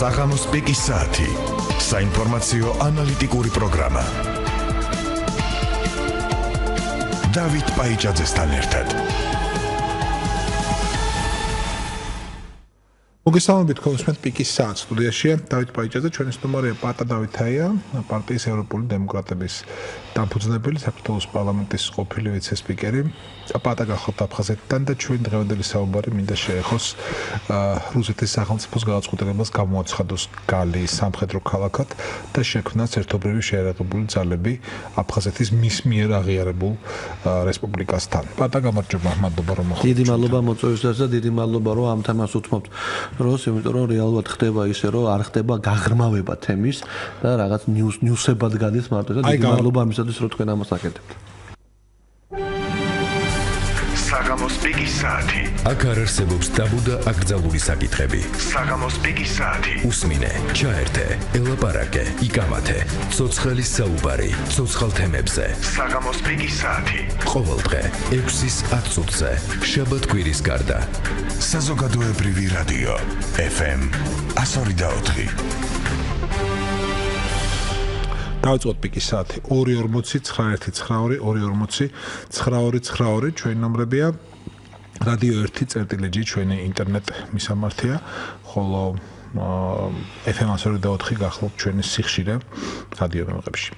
საღამოს პიკის საათი. საინფორმაციო ანალიტიკური პროგრამა. დავით პაიჭაძესთან ერთად. მოგესალმებით კონსუმენტ პიკის საათს სტუდიაში დავით პაიჭაძე, ჩვენი სტუმარია პატა დავითაია, პარტიის ევროპული დემოკრატების დამფუძნებელი, საქართველოს პარლამენტის ყოფილი ვიცე-სპიკერი. პატა გახლავთ აფხაზეთიდან და ჩვენ დღევანდელი საუბარი მინდა შეეხოს რუსეთის სახელმწიფოს გადაწყვეტილებას გამოაცხადოს გალი სამხედრო ქალაქად და შექმნას ერთობლივი შეიარაღებული ძალები აფხაზეთის მის მიერ აღიარებულ რესპუბლიკასთან. პატა გამარჯობა, მადლობა რომ მოხვდით. დიდი მადლობა მოწვევისთვის და დიდი მადლობა რომ ამ თემას უთმობთ. იმიტომ რომ რეალურად ხდება ისე რომ არ ხდება გაღრმავება თემის და რაღაც ნიუსებად გადის მარტო და დიდი მადლობა ამისათვის რომ თქვენ ამას აკეთებთ. საღამოს პიკის საათი. აქ არ არსებობს ტაბუ და აკრძალული საკითხები. საღამოს პიკის საათი. უსმინე, ჩაერთე, ელაპარაკე, იკამათე. ცოცხლის საუბარი, ცოცხალ თემებზე. საღამოს პიკის საათი. ყოველდღე 6-ის 10 წუთზე, შაბათ-კვირის გარდა. საზოგადოებრივი რადიო FM 102.4. დავიწყოთ პიკის საათი 240-9192-240-9292 ჩვენი ნომრებია. რადიო 1.წერტილეჯი ჩვენი ინტერნეტ მისამართია, ხოლო FM 102.4 გახლავთ ჩვენი სიხშირე რადიო მემღებში.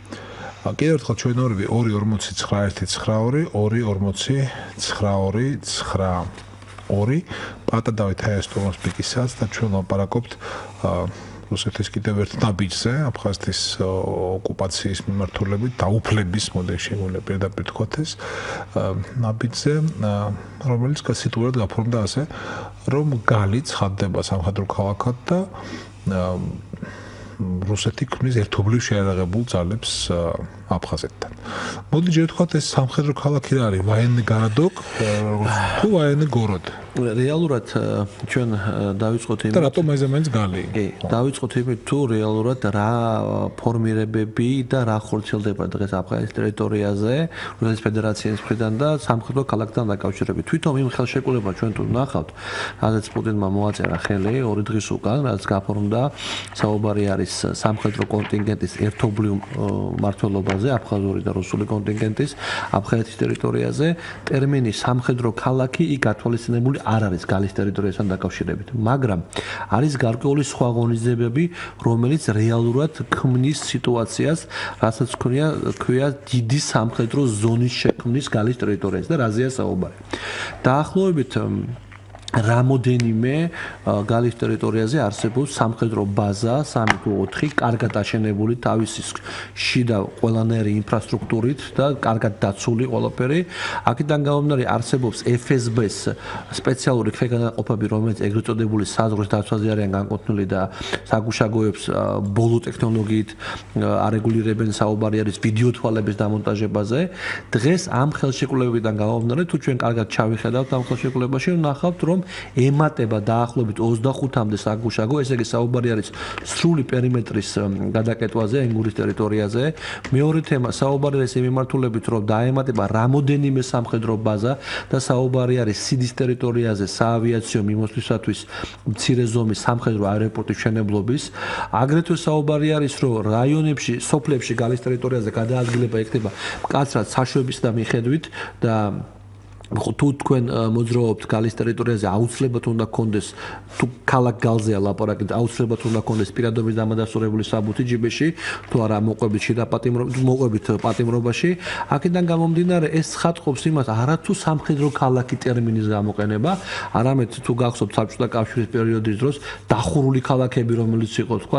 კიდევ ერთხელ ჩვენი ნომრები 240-9192-240-9292 პატა დავითაია სტუმარს პიკის საათს და ჩვენ ლაპარაკობთ რუსეთის კიდევ ერთ ნაბიჯზე, აფხაზეთის ოკუპაციის მიმართულებით დაუფლების მოდელი შეგვიძლია პირდაპირ თქვათ ეს ნაბიჯზე, რომელიც სიტუაციურად გაფორმდა ასე, რომ გალი ცხადდება სამხედრო ქალაქად და რუსეთი ქმნის ერთობლივ შეიარაღებულ ძალებს აფხაზეთთან. მოდი ჯერ ვთქვათ ეს სამხედრო ქალაქი რა არის? ვაიენნი გარადოკ თუ ვაიენნი გოროდ? რეალურად ჩვენ დავიწყოთ იმით და რატომ მაინც გალი? კი, დავიწყოთ იმით თუ რეალურად რა ფორმირებები და რა ხორციელდება დღეს აფხაზეთის ტერიტორიაზე რუსეთის ფედერაციის მხრიდან და სამხედრო ქალაქთან დაკავშირებით. თვითონ იმ ხელშეკრულება ჩვენ თუ ნახავთ, რადგან პუტინმა მოაწერა ხელი 2 დღის უკან, რაც გაფორმდა, საუბარი არის სამხედრო კონტინგენტის ერთობლივ მმართველობაზე, აფხაზური და რუსული კონტინგენტის აფხაზეთის ტერიტორიაზე. ტერმინი სამხედრო ქალაქი იქ გათვალისწინებული არ არის გალის ტერიტორიასთან დაკავშირებით, მაგრამ არის გარკვეული სხვა ღონისძიებები, რომელიც რეალურად ქმნის სიტუაციას, რასაც ქვია დიდი სამხედრო ზონის შექმნის გალის ტერიტორიაზე და რაზეა საუბარი. დაახლოებით რამოდენიმე გალის ტერიტორიაზე არსებობს სამხედრო ბაზა 3 თუ 4 კარგად აშენებული თავისი შიდა ყველანაირი ინფრასტრუქტურით და კარგად დაცული ყველაფერი. აქედან გამომდინარე არსებობს FSB-ს სპეციალური ქვეგანაყოფები, რომელიც ეგრეთ წოდებული საზღვრის დაცვაზე არიან განკუთვნილი და საგუშაგოებს ბოლო ტექნოლოგიით არეგულირებენ, საუბარი არის ვიდეო თვალების დამონტაჟებაზე. დღეს ამ ხელშეკრულებიდან გამომდინარე თუ ჩვენ კარგად ჩავიხედავთ ამ ხელშეკრულებაში, ვნახავთ რომ ემატება დაახლოებით 25-მდე საგუშაგო, ესე იგი საუბარი არის სრული პერიმეტრის გადაკეტვაზე ენგურის ტერიტორიაზე. მეორე თემა საუბარი არის იმ მიმართულებით, რომ დაემატება რამოდენიმე სამხედრო ბაზა და საუბარი არის სიდის ტერიტორიაზე საავიაციო მიმოსვლისათვის მცირე ზომის სამხედრო აეროპორტის მშენებლობის. აგრეთვე საუბარი არის, რომ რაიონებში, სოფლებში გალის ტერიტორიაზე გადაადგილება იქნება მკაცრად საშვების და მიხედვით და თუ თქვენ მოძრაობთ გალის ტერიტორიაზე აუცილებლად უნდა გქონდეს თუ ქალაქ გალზეა ლაპარაკი აუცილებლად უნდა გქონდეს პირადობის დამადასტურებული საბუთი ჯიბეში თუ არა მოყვებით შიდა პატიმრობაში აქედან გამომდინარე ეს ხატყობს იმას არათუ სამხედრო ქალაქი ტერმინის გამოყენება არამედ თუ გახსოვთ საბჭოთა კავშირის პერიოდის დროს დახურული ქალაქები რომელიც იყო თქვა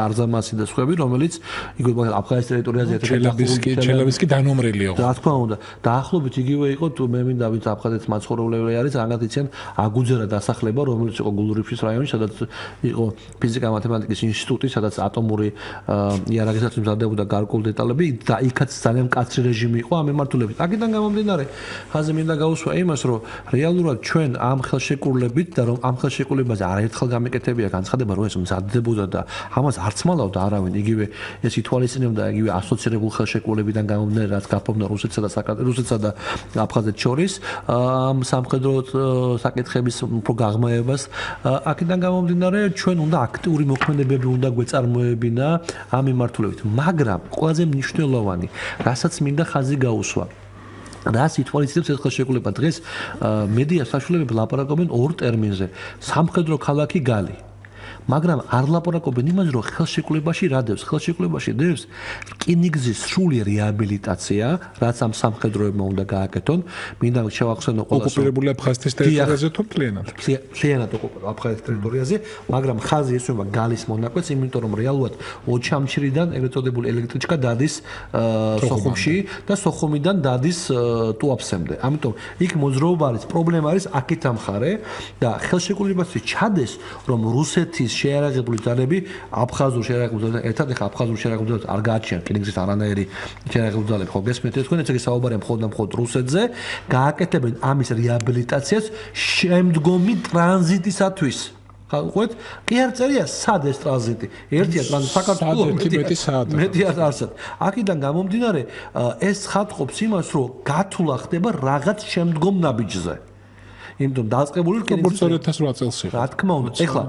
არზამასი და სხვები რომელიც იგივე აფხაზეთის ტერიტორიაზე ჩელაბისკი დანომრილი იყო რა თქმა უნდა დაახლოებით იგივე იყო თუ მე მინდა ვინც აფხაზეთის მაცხოვრებელი არის რანგაც იციან აგუძერა დასახლება რომელიც იყო გულურიფშის რაიონი სადაც იყო ფიზიკა-მათემატიკის ინსტიტუტი სადაც ატომური იარაღისათვის მზადდებოდა გარკვეული დეტალები და იქაც ძალიან მკაცრი რეჟიმი იყო ამ მიმართულებით. აქედან გამომდინარე ხაზი მინდა გაუსვა იმას რომ რეალურად ჩვენ ამ ხელშეკრულებით და რომ ამ ხელშეკრულებაზე არაერთხელ გამეკეთებია განცხადება რომ ეს მზადდებოდა და ამას არც მალავდა არავინ იგივე ეს ითვალისწინებდა იგივე ასოცირებულ ხელშეკრულებიდან გამომდინარე რაც გაფორმდა რუსეთსა და აფხაზეთს შორის ამ სამხედრო საკითხების უფრო გაღმაებას. აქედან გამომდინარე, ჩვენ უნდა აქტიური მოქმედებები უნდა გვეწარმოებინა ამ მიმართულებით. მაგრამ ყველაზე მნიშვნელოვანი, რასაც მინდა ხაზი გაუსვა. რას ითვალისწინებს ეს ხელშეკრულება? დღეს მედია საშუალებები ლაპარაკობენ ორ ტერმინზე: სამხედრო ქალაქი გალი. მაგრამ არ ლაპარაკობენ იმაზე, რომ ხელშეკრულებაში რა დევს? ხელშეკრულებაში დევს რკინიგზის სრული რეაბილიტაცია, რაც ამ სამხედროებმა უნდა გააკეთონ. მინდა შევახსენო ყველას. ოკუპირებული აფხაზეთის ტერიტორიაზე თუ მთლიანად? მთლიანად ოკუპირებული აფხაზეთის ტერიტორიაზე, მაგრამ ხაზი ესვება გალის მონაკვეთს, იმიტომ რომ რეალურად ოჩამჩირიდან ეგრეთ წოდებული ელექტრიჩკა დადის სოხუმში და სოხუმიდან დადის ტუაფსემდე. ამიტომ იქ მოძრაობა არის, პრობლემა არის აქეთ ამხარე და ხელშეკრულებაში ჩადეს, რომ რუსეთის შეიარაღებული ძალები აფხაზურ შეიარაღებულ ძალებთან ერთად ეხა აფხაზურ შეიარაღებულ ძალებს არ გააჩნიათ რკინიგზის არანაირი შეიარაღებული ძალები ხო გესმით თქვენ ესე იგი საუბარია მხოლოდ რუსეთზე გააკეთებენ ამის რეაბილიტაციას შემდგომი ტრანზიტისათვის ხალხოთ კი არ წერია სად ეს ტრანზიტი ერთია ტრანზიტი საქართველოს მეტია არსად აქედან გამომდინარე ეს ხატყობს იმას რომ გათვლა ხდება რაღაც შემდგომ ნაბიჯზე იმიტომ დაწყებული რკინიგზის 2008 წელს იყო. რა თქმა უნდა, ეხლა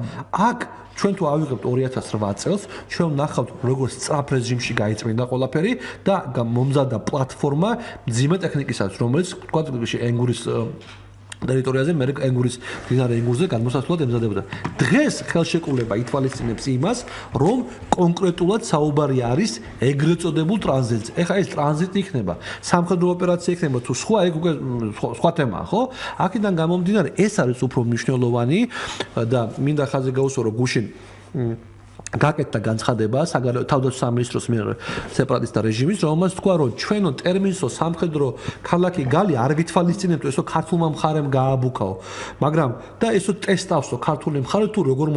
აქ ჩვენ თუ ავიღებთ 2008 წელს, ჩვენ ვნახავთ როგორ სწრაფ რეჟიმში გაიწმინდა ყველაფერი და მომზადდა პლატფორმა მძიმე ტექნიკისაც, რომელიც თქვა ენგურის ტერიტორიაზე მე ენგურის დინარე ენგურზე გადმოსასვლელად ემზადებოდა. დღეს ხელშეკრულება ითვალისწინებს იმას, რომ კონკრეტულად საუბარი არის ეგრეთ წოდებულ ტრანზიტზე. ეხლა ეს ტრანზიტი იქნება, სამხედრო ოპერაცია იქნება თუ სხვა, ეგ უკვე სხვა თემაა, ხო? აქედან გამომდინარე, ეს არის უფრო მნიშვნელოვანი და მინდა ხაზი გაუსვა, რომ გუშინ გაკეთდა განცხადება თავდაცვის სამინისტროს მიერ სეპარატისტთა რეჟიმის, რომელმაც თქვა, რომ ჩვენო ტერმინსო სამხედრო ქალაქი გალი არ გითვალისწინებთ, ესო ქართულმა მხარემ გააბუქაო. მაგრამ და ესო ტესტავსო ქართული მხარე თუ როგორ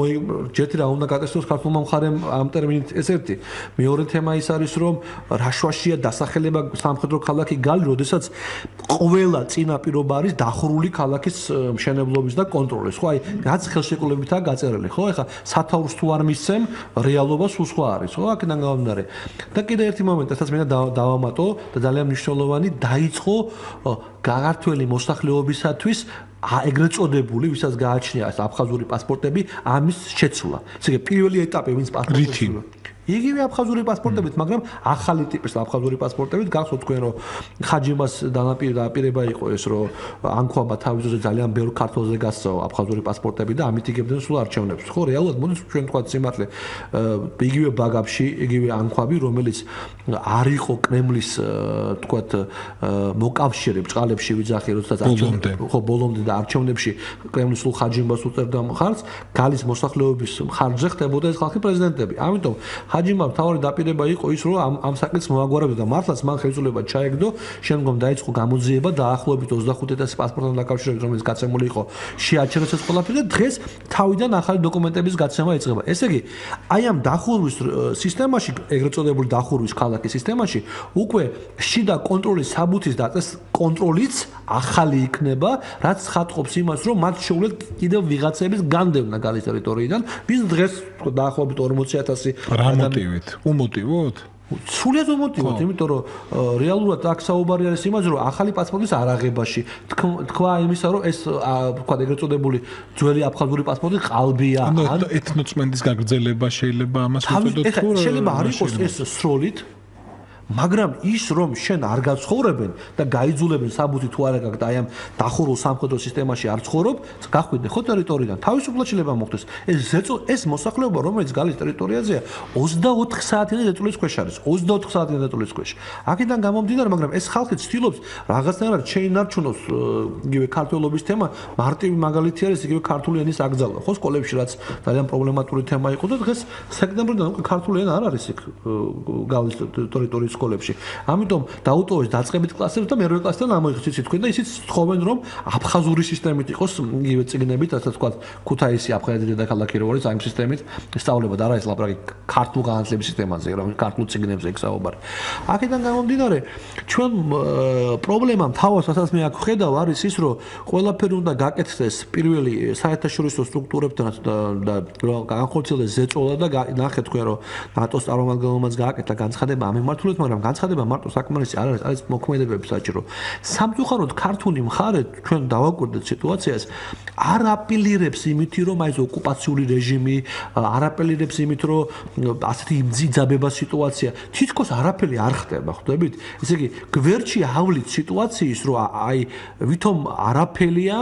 ჯერთი რა უნდა გაკეთოს ქართულმა მხარემ ამ ტერმინით ეს ერთი. მეორე თემა ის არის, რომ რაშვაშია დასახელება სამხედრო ქალაქი გალი, როდესაც ყველა წინაპირობა არის დახურული ქალაქის მშენებლობის და კონტროლის. ხო, აი, რაც ხელშეკრულებითაა გაწერილი, ხო? ეხლა სათაურს თუ არ მისცემ რეალობა სულ სხვა არის, ხო? აქედან გამომდინარე. და კიდე ერთი მომენტი, რასაც მინდა დავამატო და ძალიან მნიშვნელოვანი, დაიწყო გაგართველი მოსახლეობისათვის ეგრეთ წოდებული, ვისაც გააჩნია ეს აფხაზური პასპორტები, ამის შეცვლა. ესე იგი, პირველი ეტაპი ვინც პასპორტები იგივე აფხაზური პასპორტებით, მაგრამ ახალი ტიპის აფხაზური პასპორტებით გახსოვთ თქვენ რომ ხაჯიმას დაპირება იყო ეს რომ ანქვაბა თავისუფლად ძალიან ბევრ ქართულზე გასწავა აფხაზური პასპორტები და ამით იგებდნენ სულ არჩევნებს. ხო, რეალურად მოდი ჩვენ თქვა სიმართლე იგივე ბაგაფში, იგივე ანქვაბი, რომელიც არ იყო კრემლის თქვა მოკავშირე ბჭყალებში ვიძახი, როდესაც არჩევნები ხო ბოლომდე და არჩევნებში კრემლის სულ ხაჯიმას უწერდა მხარს, გალის მოსახლეობის მხარზე ხდებოდა ეს ხალხი პრეზიდენტები. ამიტომ ხაჯიმამ თავი დაპირება იყო ის რომ ამ საკითხს მოაგვარებდა და მართლაც მან ხელისუფლება ჩაეგდო შემდგომ დაიწყო გამოძიება დაახლოებით 25000 პასპორტთან დაკავშირებით რომელიც გაცემული იყო შეაჩერეს ეს ყველაფერი და დღეს თავიდან ახალი დოკუმენტების გაცემა იწყება ესე იგი აი ამ დახურვის სისტემაში ეგრეთ წოდებული დახურვის ქალაქის სისტემაში უკვე შიდა კონტროლის საბუთის და ეს კონტროლიც ახალი იქნება რაც ხატყობს იმას რომ მათ შეუძლიათ კიდევ ვიღაცების განდევნა გალის ტერიტორიიდან ვის დღეს დაახლოებით 40000 უმოტივოთ? სულიად უმოტივოთ, იმიტომ რომ რეალურად აქ საუბარი არის იმაზე, რომ ახალი პასპორტის არაღებაში თქვა იმისა, რომ ეს თქვა ეგრეთ წოდებული ძველი აფხაზური პასპორტი ყალბია. ან ეთნოწმენდის გაგრძელება შეიძლება ამას უწოდოთ თუ შეიძლება არ იყოს ეს სროლით მაგრამ ის რომ შენ არ გაცხოვრებენ და გაიძულებენ საბუთი თუ არა გაქვს აი ამ დახურულ სამხედრო სისტემაში არ ცხოვრობ, გახვიდე ხო ტერიტორიიდან. თავისუფლად შეიძლება მოხდეს. ეს მოსახლეობა რომელიც გალის ტერიტორიაზეა 24 საათიდან დეტოლის ქვეშ არის. 24 საათიდან დეტოლის ქვეშ. აქედან გამომდინარე, მაგრამ ეს ხალხი ცდილობს რაღაცნაირად შეინარჩუნოს იგივე ქართველობის თემა, მარტივი მაგალითი არის იგივე ქართული ენის აკრძალვა. ხო სკოლებში რაც ძალიან პრობლემატური თემა იყო და დღეს სექტემბრიდან უკვე ქართული ენა არ არის იქ გალის ტერიტორიის სკოლებში. ამიტომ დაუტოვეს დაწყებით კლასებს და მერვე კლასიდან ამოიღეს იცით თქვენ და ისიც თხოვენ რომ აფხაზური სისტემით იყოს იგივე წიგნებით, ასე თქვა ქუთაისი აფხაზური დედაქალაქი როგორც ამ სისტემით სწავლება და არა ეს ლაპარაკი ქართულ განათლების სისტემაზე, რომ ქართულ წიგნებზე იქ საუბარი. აქედან გამომდინარე, ჩვენ პრობლემა თავას რასაც მე აქ ხედავ არის ის, რომ ყველაფერი უნდა გაკეთდეს პირველი საერთაშორისო სტრუქტურებთან და განხორციელდეს ზეწოლა და ნახეთ თქვენ რომ ნატოს წარმომადგენლობაც გააკეთა განცხადება ამ მიმართულებით მაგრამ განცხადება მარტო საკმარისი არ არის, არის მოქმედებები საჭირო. სამწუხაროდ ქართული მხარე ჩვენ დავაკვირდეთ სიტუაციას, არ აპელირებს იმით, რომ აი ეს ოკუპაციური რეჟიმი, არ აპელირებს იმით, რომ ასეთი იმძიძაბება სიტუაცია, თითქოს არაფერი არ ხდება, ხვდებით? ესე იგი, გვერდში ავლით სიტუაციის, რომ აი ვითომ არაფერია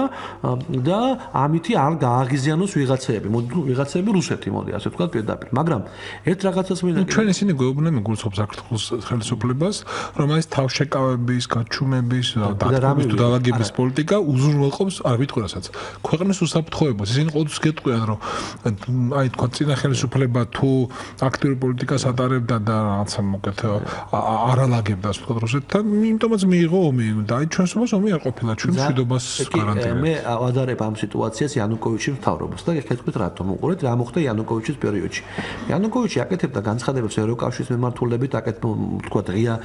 და ამითი არ გააღიზიანოს ვიღაცები, ვიღაცები რუსეთი, მოდი ასე ვთქვათ პირდაპირ, მაგრამ ერთ რაღაცას მინდა ჩვენ ისინი გვეუბნებიან გულწრფ საქართველოს ხელისუფლებას, რომ ეს თავშეკავების, გაჩუმების, დათმობის თუ დაალაგების პოლიტიკა უზრუნველყოფს, არ ვიტყვი რასაც, ქვეყნის უსაფრთხოებას. ისინი ყოველთვის გეტყვიან, რომ აი თქვა წინა ხელისუფლება თუ აქტიური პოლიტიკას ატარებდა და რაღაცა მოკეთ არალაგებდა ასე ვთქვათ რუსეთთან, იმიტომაც მიიღო ომი და აი ჩვენს ომს ომი არ ყოფილა, ჩვენ მშვიდობას გარანტირებდა. მე ავადარებ ამ სიტუაციას იანუკოვიჩის მთავრობას და ეხეთქვით რატომ უყურეთ რა მოხდა იანუკოვიჩის პერიოდში. იანუკოვიჩი აკეთებდა განცხადებებს ევროკავშირის მიმართულებით, ვთქვათ ღია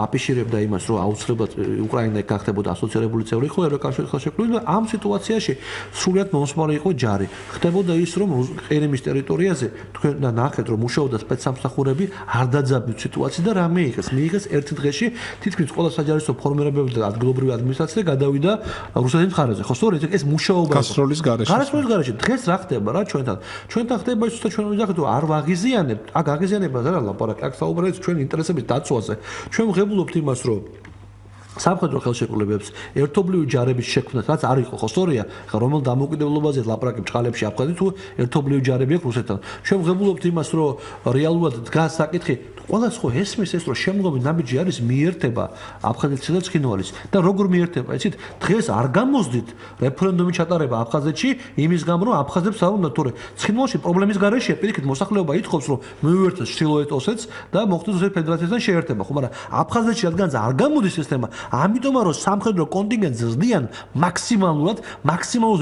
აპიშირებდა იმას, რომ აუცილებლად უკრაინა გახდებოდა ასოცირებული წევრი, ხო ევროკავშირის ხელშეკრულებით და ამ სიტუაციაში სრულად მომსმარი იყო ჯარი. ხდებოდა ის, რომ ყირიმის ტერიტორიაზე თქვენ და ნახეთ, რომ მუშაობდა სპეცსამსახურები, არ დაძაბვით სიტუაცია და რა მიიღეს ერთ დღეში თითქმის ყველა საჯარისო ფორმირებები და ადგილობრივი ადმინისტრაცია გადავიდა რუსეთის მხარეზე. ხო, სწორედ ეს მუშაობა გასროლის გარეშე. დღეს რა ხდება რა ჩვენთან? ჩვენთან ხდება ის, რომ ჩვენ ვიზახეთ, რომ არ ვაღიზიანებთ. აქ აღიზიანებაზე რა ლაპარაკი? აქ საუბარია ჩვენ ინტერესების დაცვაზე. ჩვენ ვღებულობთ იმას, რომ სამხედრო ხელშეკრულებებს ერთობლივი ჯარების შექმნას, რაც არ იყო, ხო სწორია, ხა რომელ დამოუკიდებლობაზე ლაპარაკი ბჭყალებში აფხაზი თუ ერთობლივი ჯარები აქვს რუსეთთან. ჩვენ ვღებულობთ იმას, რომ რეალურად დგას საკითხი, ყველას ხო ესმის ეს, რომ შემდგომი ნაბიჯი არის მიერთება აფხაზეთსა და ცხინვალის და როგორ მიერთება, იცით, დღეს არ გამოსდით რეფერენდუმი ჩატარება აფხაზეთში იმის გამო, რომ აფხაზებს არ უნდა, თორე ცხინვალში პრობლემის გარეშეა, პირიქით მოსახლეობა ითხოვს, რომ მივიერთოს ჩრდილოეთ ოსეთს და მოხდეს რუსეთის ფედერაციასთან შეერთება, ხო, მაგრამ აფხაზეთში რადგან არ გამოდის ეს თემა, ამიტომაა რომ სამხედრო კონტინგენტს ზრდიან მაქსიმალურად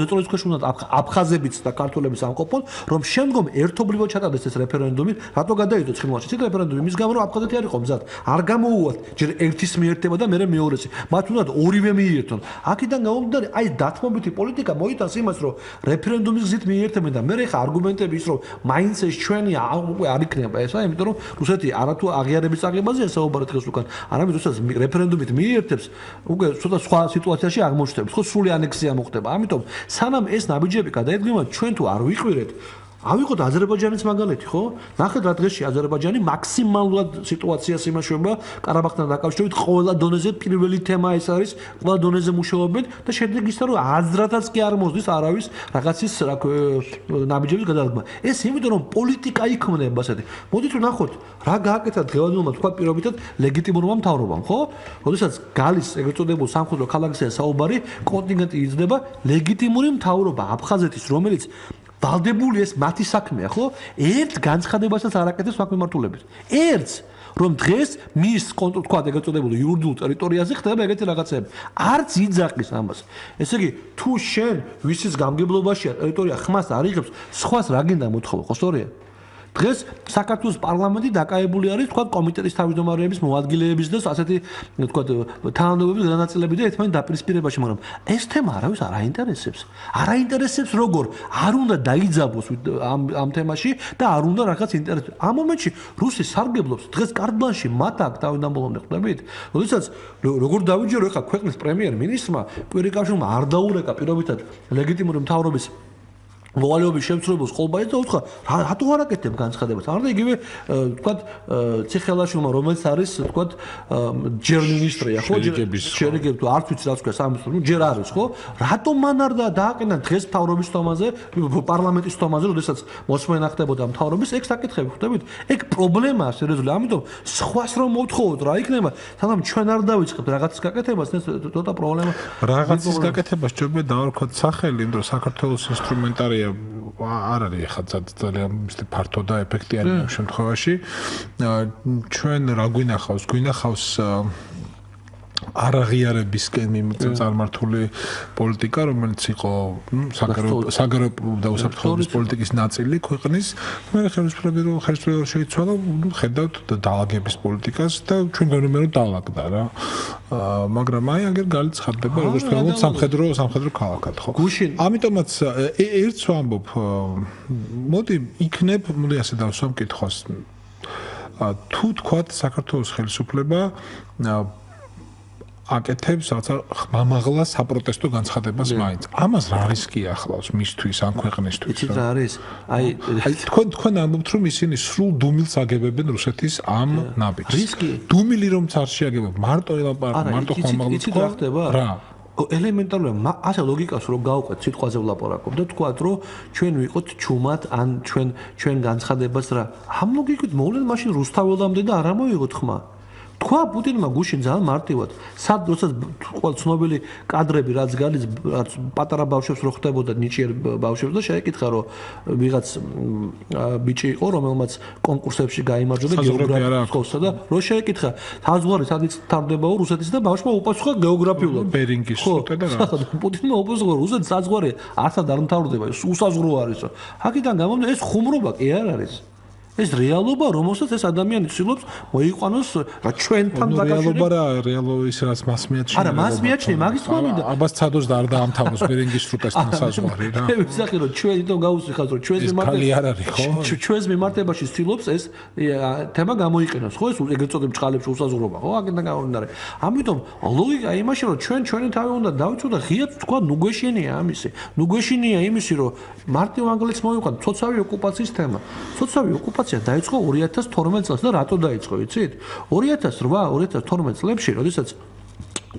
ზეწოლის ქვეშ უნდა აფხაზებიც და ქართველების ამყოფონ, რომ შემდგომ ერთობლივად ჩატარდეს ეს რეფერენდუმი, რატო გადაიდო ცხინვალში ეს რეფერენდუმი იმის გამო, რომ აფხაზეთი არ იყო მზად. არ გამოუვათ ჯერ ერთის მიერთება და მერე მეორესი. მათ უნდათ ორივე მიერთონ. აქედან გამომდინარე, აი დათმობითი პოლიტიკა მოიტანს იმას, რომ რეფერენდუმის გზით მიერთებენ და მერე ხა არგუმენტები ის, რომ მაინც ეს ჩვენი უკვე არ იქნება ესა, იმიტომ რომ რუსეთი არათუ აღიარების წაღებაზეა საუბარი დღეს უკან. არამედ რუსეთს რეფერენდუმით მიერთებს, უკვე ცოტა სხვა სიტუაციაში აღმოჩნდებს, ხო სრული ანექსია მოხდება. ამიტომ სანამ ეს ნაბიჯები გადაედგება, ჩვენ თუ არ ვიყვირეთ ავიღოთ აზერბაიჯანის მაგალითი, ხო? ნახეთ რა დღეში აზერბაიჯანი მაქსიმალურად სიტუაციას იმაშობა ყარაბაღთან დაკავშირებით, ყველა დონეზე პირველი თემა ეს არის, ყველა დონეზე მუშაობენ და შედეგი ისაა, რომ აზრათაც კი არ მოსდის არავის რაღაცის ნაბიჯების გადადგმა. ეს იმიტომ რომ პოლიტიკა იქმნება ასეთი. მოდით ვნახოთ რა გააკეთა დღევანდელმა თქვა პირობითად ლეგიტიმურმა მთავრობამ, ხო? როდესაც გალის ეგრეთ წოდებულ სამხედრო ქალაქზე საუბარი, კონტინგენტი იზრდება, ლეგიტიმური მთავრობა აფხაზეთის, რომელიც ვალდებული ეს მათი საქმეა, ხო? ერთ განცხადებასაც არ აკეთებს აქ მიმართულებით. ერთს, რომ დღეს მის თქვა ეგრეთ წოდებულ იურიდიულ ტერიტორიაზე ხდება ეგეთი რაღაცები. არც იძახის ამას. ესე იგი, თუ შენ ვისის გამგებლობაშია ტერიტორია ხმას არ იღებს, სხვას რა გინდა მოთხოვო, ხო სწორია? დღეს საქართველოს პარლამენტი დაკავებული არის თქვა კომიტეტის თავმჯდომარეების მოადგილეების და ასეთი თქვა თანამდებობის განაწილებით და ერთმანეთს დაპირისპირებაში, მაგრამ ეს თემა არავის არ აინტერესებს. არ აინტერესებს როგორ არ უნდა დაიძაბოს ამ თემაში და არ უნდა რაღაც ინტერესი. ამ მომენტში რუსი სარგებლობს დღეს კარტბლანში მათ აქ თავიდან ბოლომდე ხვდებით? როდესაც როგორ დავიჯერო ეხლა ქვეყნის პრემიერ-მინისტრმა კვირიკაშვილმა არ დაურეკა პირობითად ლეგიტიმური მთავრობის მოვალეობის შემცირებელს ყოლბაიძე და უთხრა რატო არ აკეთებ განცხადებას? არა და იგივე თქვათ ციხელაშვილმა, რომელიც არის თქვათ ჯერ მინისტრია, ხო? შერიგებს თუ არც ვიცი რა თქვა სამინისტრო, ნუ ჯერ არის, ხო? რატო მან არ დააყენა დღეს მთავრობის თომაზე, პარლამენტის თომაზე, როდესაც მოსმენა ხდებოდა მთავრობის, ეგ საკითხები ხვდებით? ეგ პრობლემაა სერიოზული. ამიტომ სხვას რომ მოთხოვოთ რა იქნება, სანამ ჩვენ არ დავიწყებთ რაღაცის გაკეთებას, ეს ცოტა პრობლემა. რაღაცის გაკეთებას შეიძლება დავარქვათ სახელი, იმიტომ რომ საქართველოს ინსტრუმენტარია არ არის ხა ძალიან ფართო და ეფექტიანი ამ შემთხვევაში. ჩვენ რა გვინახავს არაღიარებისკენ წარმართული პოლიტიკა, რომელიც იყო საგარეო და უსაფრთხოების პოლიტიკის ნაწილი ქვეყნის, მე ხელისუფლება შეიცვალა, ხედავთ დაალაგების პოლიტიკას და ჩვენ განვიმერო დაალაგდა რა. მაგრამ აი აგერ გალიცხადდება როგორც თქვა სამხედრო ქალაქად, ხო? ამიტომაც ერთს ვამბობ, მოდი ასე დავსვამ კითხვას. თუ თქვათ საქართველოს ხელისუფლება აკეთებს რაღაცა ხმამაღლა საპროტესტო განცხადებას მაინც. ამას რა რისკი ახლავს მისთვის ან ქვეყნისთვის? იცით რა არის? აი თქვენ ამბობთ რომ ისინი სრულ დუმილს აგებებენ რუსეთის ამ ნაბიჯს. რისკი? დუმილი რომ არ შეაგებებ, მარტო ელაპარაკ, მარტო ხმამაღლა იცით რა ხდება? რა? ელემენტარულია, ასე ლოგიკას რომ გავუყვეთ სიტყვაზე ვლაპარაკობ და თქვათ რომ ჩვენ ვიყოთ ჩუმად ან ჩვენ განცხადებას რა. ამ ლოგიკით მოვლენ მაშინ რუსთაველამდე და არ ამოვიღოთ ხმა. თქვა პუტინმა გუშინ ძალიან მარტივად, როცა თქვა ცნობილი კადრები რაც გალის პატარა ბავშვებს რო ხდებოდა ნიჭიერ ბავშვებს და შეეკითხა რომ ვიღაც ბიჭი იყო რომელმაც კონკურსებში გაიმარჯვა გეოგრაფიასა და რო შეეკითხა საზღვარი სადაც თავდებაო რუსეთის და ბავშვმა უპასუხა გეოგრაფიულად ბერინგის სრუტე და რა პუტინმა უპასუხა რუსეთის საზღვარი არცად არ მთავრდება უსაზღვრო არისო აქედან გამომდინარე ეს ხუმრობა კი არ არის ეს რეალობა, რომელსაც ეს ადამიანი ცდილობს მოიყვანოს რა ჩვენთან დაკავშირებით. რეალობა რა, რეალობის რაც მას მიაჩნია. არა, მას მიაჩნია, მაგის თქმა მინდა. აბას ცადოს და არ დაამთავროს ბერინგის სრუტესთან საზღვარი რა. ვისახი რომ ჩვენ ითო გავუსიხათ რომ ჩვენს ჩვენს მიმართებაში ცდილობს ეს თემა გამოიყენოს, ხო ეს ეგრეთ წოდებულ ჭყალებში უსაზღვრობა, ხო აქედან გამომდინარე. ამიტომ ლოგიკა იმაში რომ ჩვენი თავი უნდა დავიცვათ და ღიად თქვა ნუ გვეშინია ამისი. ნუ გვეშინია იმისი რომ მარტივ ანგლეთს მოიყვანოთ ცოცავი ოკუპაციის თემა. ცოცავი ოკუპაცია დაიწყო 2012 წელს და რატო დაიწყო, იცით? 2008-2012 წლებში, როდესაც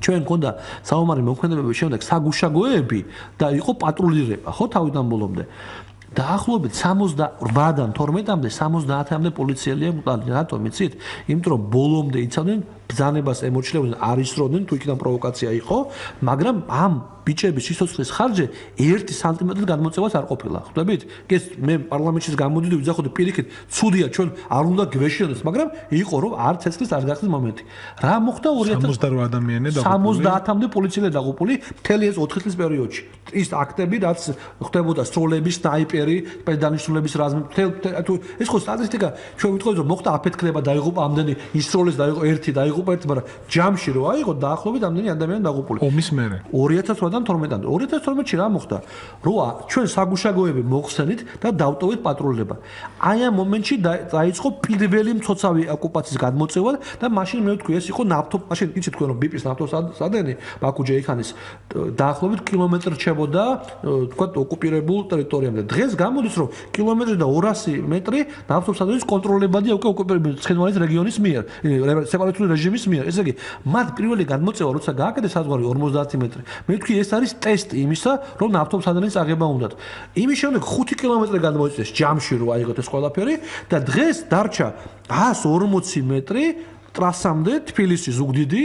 ჩვენ მქონდა საომარი მოქმედებების შემდეგ საგუშაგოები და იყო პატრულირება, ხო, თავიდან ბოლომდე. დაახლოებით 68-დან 12-მდე 70-მდე პოლიციელია მუტალი, რატომ იცით? იმიტომ რომ ბოლომდე იცავდნენ ბრძანებას ემორჩილებდნენ, არ ისროდნენ, თუ იქიდან პროვოკაცია იყო, მაგრამ ამ ბიჭების სიცოცხლის ხარჯზე 1 სანტიმეტრის გადმოწევას არ ყოფილა. ხვდებით? ეს მე პარლამენტში გამოდიდი ვიძახოდი პირიქით, ცუდია ჩვენ არ უნდა გვეშინოს, მაგრამ იყო რომ არ ცეცხლის არ გახსნის მომენტი. რა მოხდა 68 ადამიანია დაღუპული. 70-მდე პოლიციელია დაღუპული მთელი ეს 4 წლის პერიოდში. ის აქტები, რაც ხდებოდა სტროლების, სნაიპერი, პედანიშნულების რაზმი, თუ ეს ხო სტატისტიკა, ჩვენ ვიტყოდით რომ მოხდა აფეთქება, დაიღუპა ამდენი ისროლის დაიღო ერთი დაიღუპა ერთი, მაგრამ ჯამში რო აიღო დაახლოებით ამდენი ადამიანი დაღუპული. ომის მერე 2008-დან 2012-ში რა მოხდა? როა ჩვენ საგუშაგოები მოხსენით და დავტოვეთ პატრულება. აი ამ მომენტში დაიწყო პირველი მცოცავი ოკუპაციის გადმოწევა და მაშინ მე ვთქვი ეს იყო ნავთო, მაშინ იცით თქვენ რომ ბიპის ნავთოსადენი ბაქუ-ჯეიქანის დაახლოებით კილომეტრი რჩებოდა თქვა ოკუპირებულ ტერიტორიამდე. დღეს გამოდის რომ კილომეტრი და 200 მეტრი ნავთოსადენის კონტროლებადია უკვე ოკუპირებული ცხენვალის რეგიონის მიერ, სეპარატისტული რეჟიმის მიერ. ესე იგი, მათ პირველი გადმოწევა როცა გააკეთეს საზღვარი 50 მეტრი. მე ვთქვი ეს არის ტესტი იმისა, რომ ნავთობსადენის აღება უნდათ. იმის შემდეგ 5 კილომეტრი გადმოიწეს ჯამში რო აიღოთ ეს ყველაფერი და დღეს დარჩა 140 მეტრი ტრასამდე თბილისის ზუგდიდი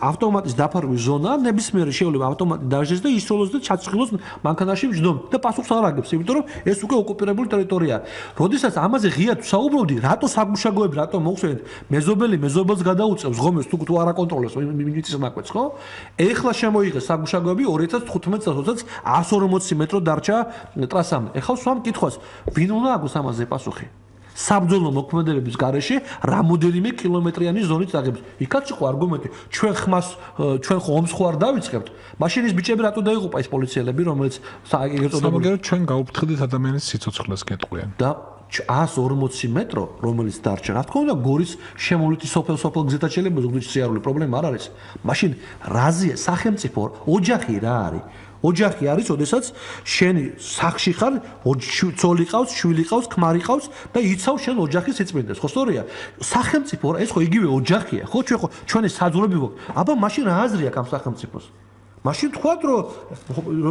ავტომატის დაფარვის ზონა ნებისმიერი შეიძლება ავტომატი დაჟდეს და ისროლოს და ჩაწყილოს მანქანაში მჯდომ და პასუხს არ აგებს, იმიტომ რომ ეს უკვე ოკუპირებული ტერიტორიაა. როდესაც ამაზე ღიად საუბრობდი, რატო საგუშაგოები, რატო მოხსენეთ, მეზობელს გადაუწევს ღომეს თუ არ აკონტროლებს მინიცის ნაკვეთს, ხო? ეხლა შემოიღეს საგუშაგოები 2015 წელს, როდესაც 140 მეტრო დარჩა ტრასამდე. ეხლა სვამ კითხვას, ვინ უნდა აგოს ამაზე პასუხი? საბრძოლო მოქმედებების გარეშე რამოდენიმე კილომეტრიანი ზონით აღებს. იქაც იყო არგუმენტი, ჩვენ ხო ომს ხო არ დავიწყებთ. მაშინ ეს ბიჭები რატო დაიღუპა ეს პოლიციელები, რომელიც სამაგეროდ ჩვენ გაუფრთხილდით ადამიანის სიცოცხლეს გეტყვიან. და 140 მეტრო, რომელიც დარჩა, რა თქმა უნდა, გორის შემოვლითი სოფელ გზითაც შეიძლება ზუგდიდში სიარული პრობლემა არ არის. მაშინ რაზია სახელმწიფო ოჯახი რა არის? ოჯახი არის, ოდესაც შენი სახში ხარ, ცოლი ყავს, შვილი ყავს, ქმარი ყავს და იცავ შენ ოჯახის სიწმინდეს, ხო სწორია? სახელმწიფო ეს ხო იგივე ოჯახია, ხო ჩვენი საძულები ვაქვს. აბა მაშინ რა აზრი აქვს ამ სახელმწიფოს? მაშინ თქვათ რომ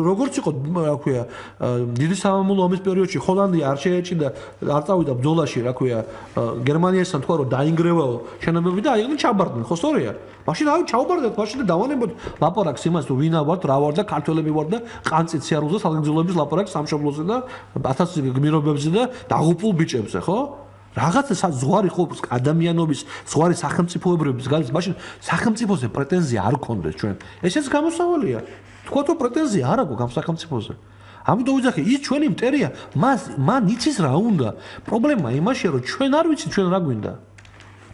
როგორც იყო, რა ქვია, დიდი სამამულო ომის პერიოდში ჰოლანდია არ შეეჭიდა, არ წავიდა ბრძოლაში, რა ქვია, გერმანიასთან თქვა რომ დაინგრევაო შენობები და აიღნენ ჩაბარდნენ, ხო სწორია? მაშინ აი ჩაუბარდეთ, მაშინ და დავანებოთ ლაპარაკს იმას, რომ ვინა ვართ, რა ვარ და ქართველები ვარ და ყანწით სიარულზე საგრძელოების ლაპარაკს სამშობლოზე და 1000 გმირობებზე და დაღუპულ ბიჭებზე, ხო? რაღაცა ზღვარი ხო ადამიანობის ზღვარი სახელმწიფოებრების გალის მაშინ სახელმწიფოზე პრეტენზია არ გქონდეს ჩვენ ესეც გამოსავალია თქვა თუ პრეტენზია არ აქვს ამ სახელმწიფოზე ამიტომ ვიძახი ის ჩვენი მტერია მან იცის რა უნდა პრობლემა იმაშია რომ ჩვენ არ ვიცით ჩვენ რა გვინდა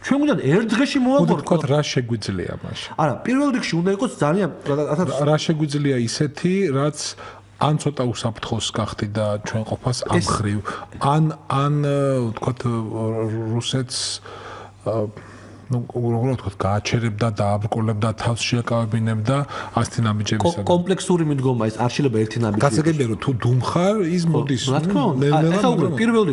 ჩვენ უნდა ერთ დღეში მოვაგოთ თქვა რა შეგვიძლია მაშინ არა პირველ რიგში უნდა იყოს ძალიან რა შეგვიძლია ისეთი რაც ან ცოტა უსაფრთხოს გახდი და ჩვენ ყოფას ამხრივ ან ვთქვათ რუსეთს ну, როგორ ვთქვათ, გააჩერებდა, დააბრკოლებდა, თავს შეაკავებინებდა ასეთი ნაბიჯებისაგან. კომპლექსური მიდგომა ის არ შეიძლება ერთი ნაბიჯი. გასაგებია რომ თუ დუმხარ, ის მოდის. რა თქმა უნდა, ახლა უკვე პირველ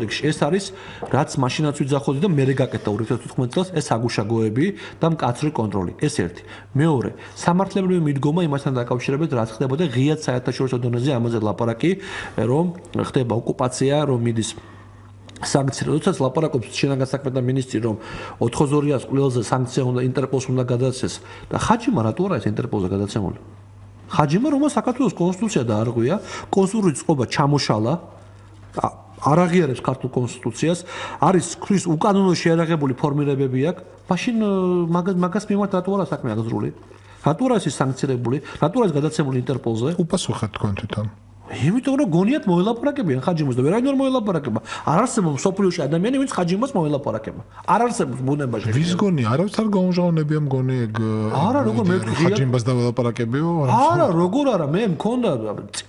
რიგში ეს არის რაც მაშინაც ვიძახოდი და მე გაკეთდა 2015 წელს ეს აგუშაგოები და მკაცრი კონტროლი. ეს ერთი. მეორე, სამართლებრივი მიდგომა იმასთან დაკავშირებით რაც ხდებოდა ღიად საერთაშორისო დონეზე ამაზე ლაპარაკი, რომ ხდება ოკუპაცია, რომ მიდის სანქცია, როდესაც ლაპარაკობს შინაგან საქმეთა მინისტრი, რომ 8200-ას ყველაზე სანქცია უნდა ინტერპოლს უნდა გადაცეს და ხაჯიმა რატო არა ეს ინტერპოლზე გადაცემული? ხაჯიმა რომ საქართველოს კონსტიტუცია დაარღვია, კონსტიტუციის წყობა ჩამოშალა, არ აღიარებს ქართულ კონსტიტუციას, არის ქვის უკანონო შეერაღებული ფორმირებები აქვს, მაშინ მაგას მიმართ რატო არა საქმე აღძრული? რატო არა ეს სანქცირებული? რატო არა ეს გადაცემული ინტერპოლზე? უპასუხეთ თქვენ თვითონ. იმიტომ რომ გონიათ მოელაპარაკებიან ხაჯიმას და ვერაინ არ მოელაპარაკება. არ არსებობს სოფლიოში ადამიანი, ვინც ხაჯიმას მოელაპარაკება. არ არსებობს ბუნებაში. ვის გონი? არავის არ გაუმჟღავნებია მგონი ეგ. არა, როგორ მე ხაჯიმას დაველაპარაკებიო? არა, როგორ არა, მე მქონდა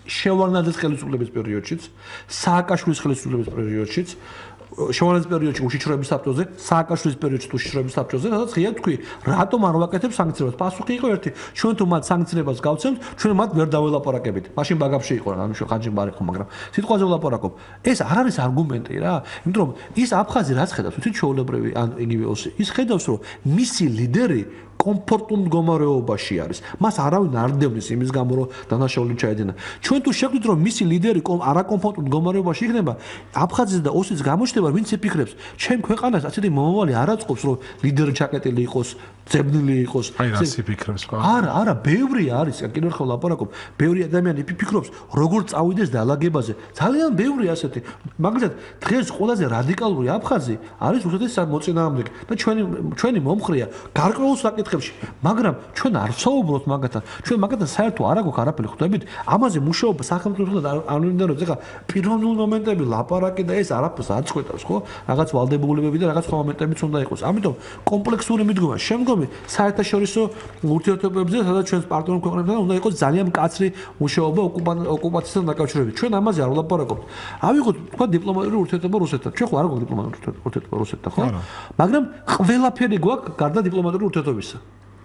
შევარნაძის ხელისუფლების პერიოდშიც, სააკაშვილის ხელისუფლების პერიოდშიც შევარნაძის პერიოდში უშიშროების საბჭოზე, სააკაშვილის პერიოდში უშიშროების საბჭოზე, სადაც ღია თქვი, რატომ არ ვაკეთებს სანქციებს? პასუხი იყო ერთი, ჩვენ თუ მათ სანქციებს გავცემთ, ჩვენ მათ ვერ დაველაპარაკებით. მაშინ ბაგაფში იყო რა, ანუ ხაჯიმ არ იყო, მაგრამ სიტყვაზე ვლაპარაკობ. ეს არ არის არგუმენტი რა, იმიტომ რომ ის აფხაზი რაც ხედავს, თვით ჩაოლებრივი ან იგივე ოსი, ის ხედავს რომ მისი ლიდერი კომფორტულ მდგომარეობაში არის. მას არავინ არ დევნის იმის გამო, რომ დანაშაული ჩაედინა. ჩვენ თუ შეგვიძლია რომ მისი ლიდერი არაკომფორტულ მდგომარეობაში იქნება, აფხაზის და ოსის გამოჩნდება, ვინც იფიქრებს, ჩემ ქვეყანას ასეთი მომავალი არ აწყობს, რომ ლიდერი ჩაკეტილი იყოს, ძებნილი იყოს. აი რას იფიქრებს ხო? არა, ბევრი არის, კიდევ ერთხელ ლაპარაკობ, ბევრი ადამიანი ფიქრობს, როგორ წავიდეს დალაგებაზე. ძალიან ბევრი ასეთი. მაგალითად, დღეს ყველაზე რადიკალური აფხაზი არის რუსეთის მოწინააღმდეგე და ჩვენი მომხრეა გარკვეულ საკითხებში, მაგრამ ჩვენ არ ვსაუბრობთ მაგათთან. ჩვენ მაგათთან საერთო არ აქვს არაფერი, ხვდებით? ამაზე მუშაობა სახელმწიფოსთან არ უნდა რომ ეხა პიროვნულ მომენტები ლაპარაკი და ეს არაფერს არ წყვეტავს, ხო? რაღაც ვალდებულებები და რაღაც სხვა მომენტებიც უნდა იყოს. ამიტომ კომპლექსური მიდგომა შემდგომი საერთაშორისო ურთიერთობებზე, სადაც ჩვენს პარტნიორ ქვეყნებთან უნდა იყოს ძალიან მკაცრი მუშაობა ოკუპაციასთან დაკავშირებით. ჩვენ ამაზე არ ვლაპარაკობთ. ავიღოთ თქვა დიპლომატიური ურთიერთობა რუსეთთან. ჩვენ ხო არ გვაქვს დიპლომატიური ურთიერთობა რუსეთთან, ხო? მაგრამ ყველაფერი გვაქვს გარდა დიპლომატიური ურთიერთობისა.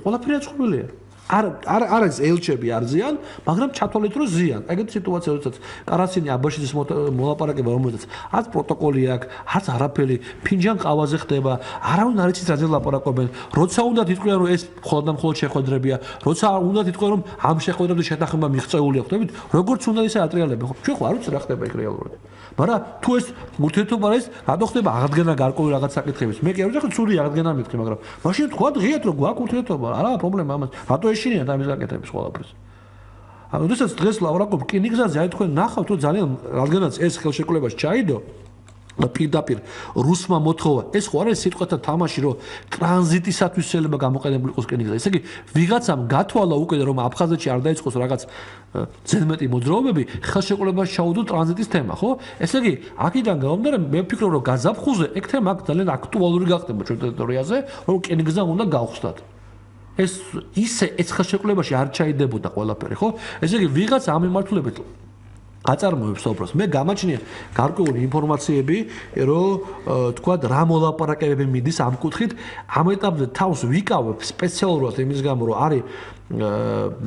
ყველაფერი აწყობილია. არ არის ელჩები არ ზიან, მაგრამ ჩათვალეთ რომ ზიან. ეგეთი სიტუაცია, როდესაც კარასინი აბაშიძის მოლაპარაკება, რომელსაც არც პროტოკოლი აქვს, არც არაფერი, ფინჯან ყავაზე ხდება, არავინ არ იცის რაზე ლაპარაკობენ. როცა უნდა თითქოს რომ ეს მხოლოდ და მხოლოდ შეხვედრებია, როცა უნდა თითქოს რომ ამ შეხვედრებზე შეთანხმება მიღწეულია, ხვდებით? როგორც უნდა ისე ატრიალებენ, ხო? ჩვენ ხო არ ვიცი რა ხდება ეგ რეალურად. მაგრამ თუ ეს ურთიერთობა არის, რატო ხდება აღდგენა გარკვეული რაღაც საკითხების? მე კი არ ვიცი, ცუდი აღდგენა მეთქი, მაგრამ მაშინ თქვა ღიად რომ გვაქვს ურთიერთობა, არა პრობლემა ამას. რატო ეშინიათ ამის გაკეთების ყველაფერს? ანუ როდესაც დღეს ლაპარაკობ რკინიგზაზე, აი თქვენ ნახავთ რომ ძალიან რადგანაც ეს ხელშეკრულებას ჩაიდო და პირდაპირ რუსმა მოთხოვა, ეს ხო არის სიტყვათა თამაში, რომ ტრანზიტისათვის შეიძლება გამოყენებული იყოს რკინიგზა. ესე იგი, ვიღაცამ გათვალა უკვე რომ აფხაზეთში არ დაიწყოს რაღაც ზედმეტი მოძრაობები, ხელშეკრულებაში ჩაუდო ტრანზიტის თემა, ხო? ესე იგი, აქედან გამომდინარე, მე ვფიქრობ, რომ გაზაფხულზე ეგ თემა ძალიან აქტუალური გახდება ჩვენ ტერიტორიაზე, რომ რკინიგზა უნდა გავხსნათ. ეს ხელშეკრულებაში არ ჩაიდებოდა ყველაფერი, ხო? ესე იგი, ვიღაც ამ მიმართულებით აწარმოებს სოფროს. მე გამაჩნია გარკვეული ინფორმაციები, რომ თქვა რა მოლაპარაკებები მიდის ამ კუთხით, ამ ეტაპზე თავს ვიკავებ სპეციალურად იმის გამო, რომ არის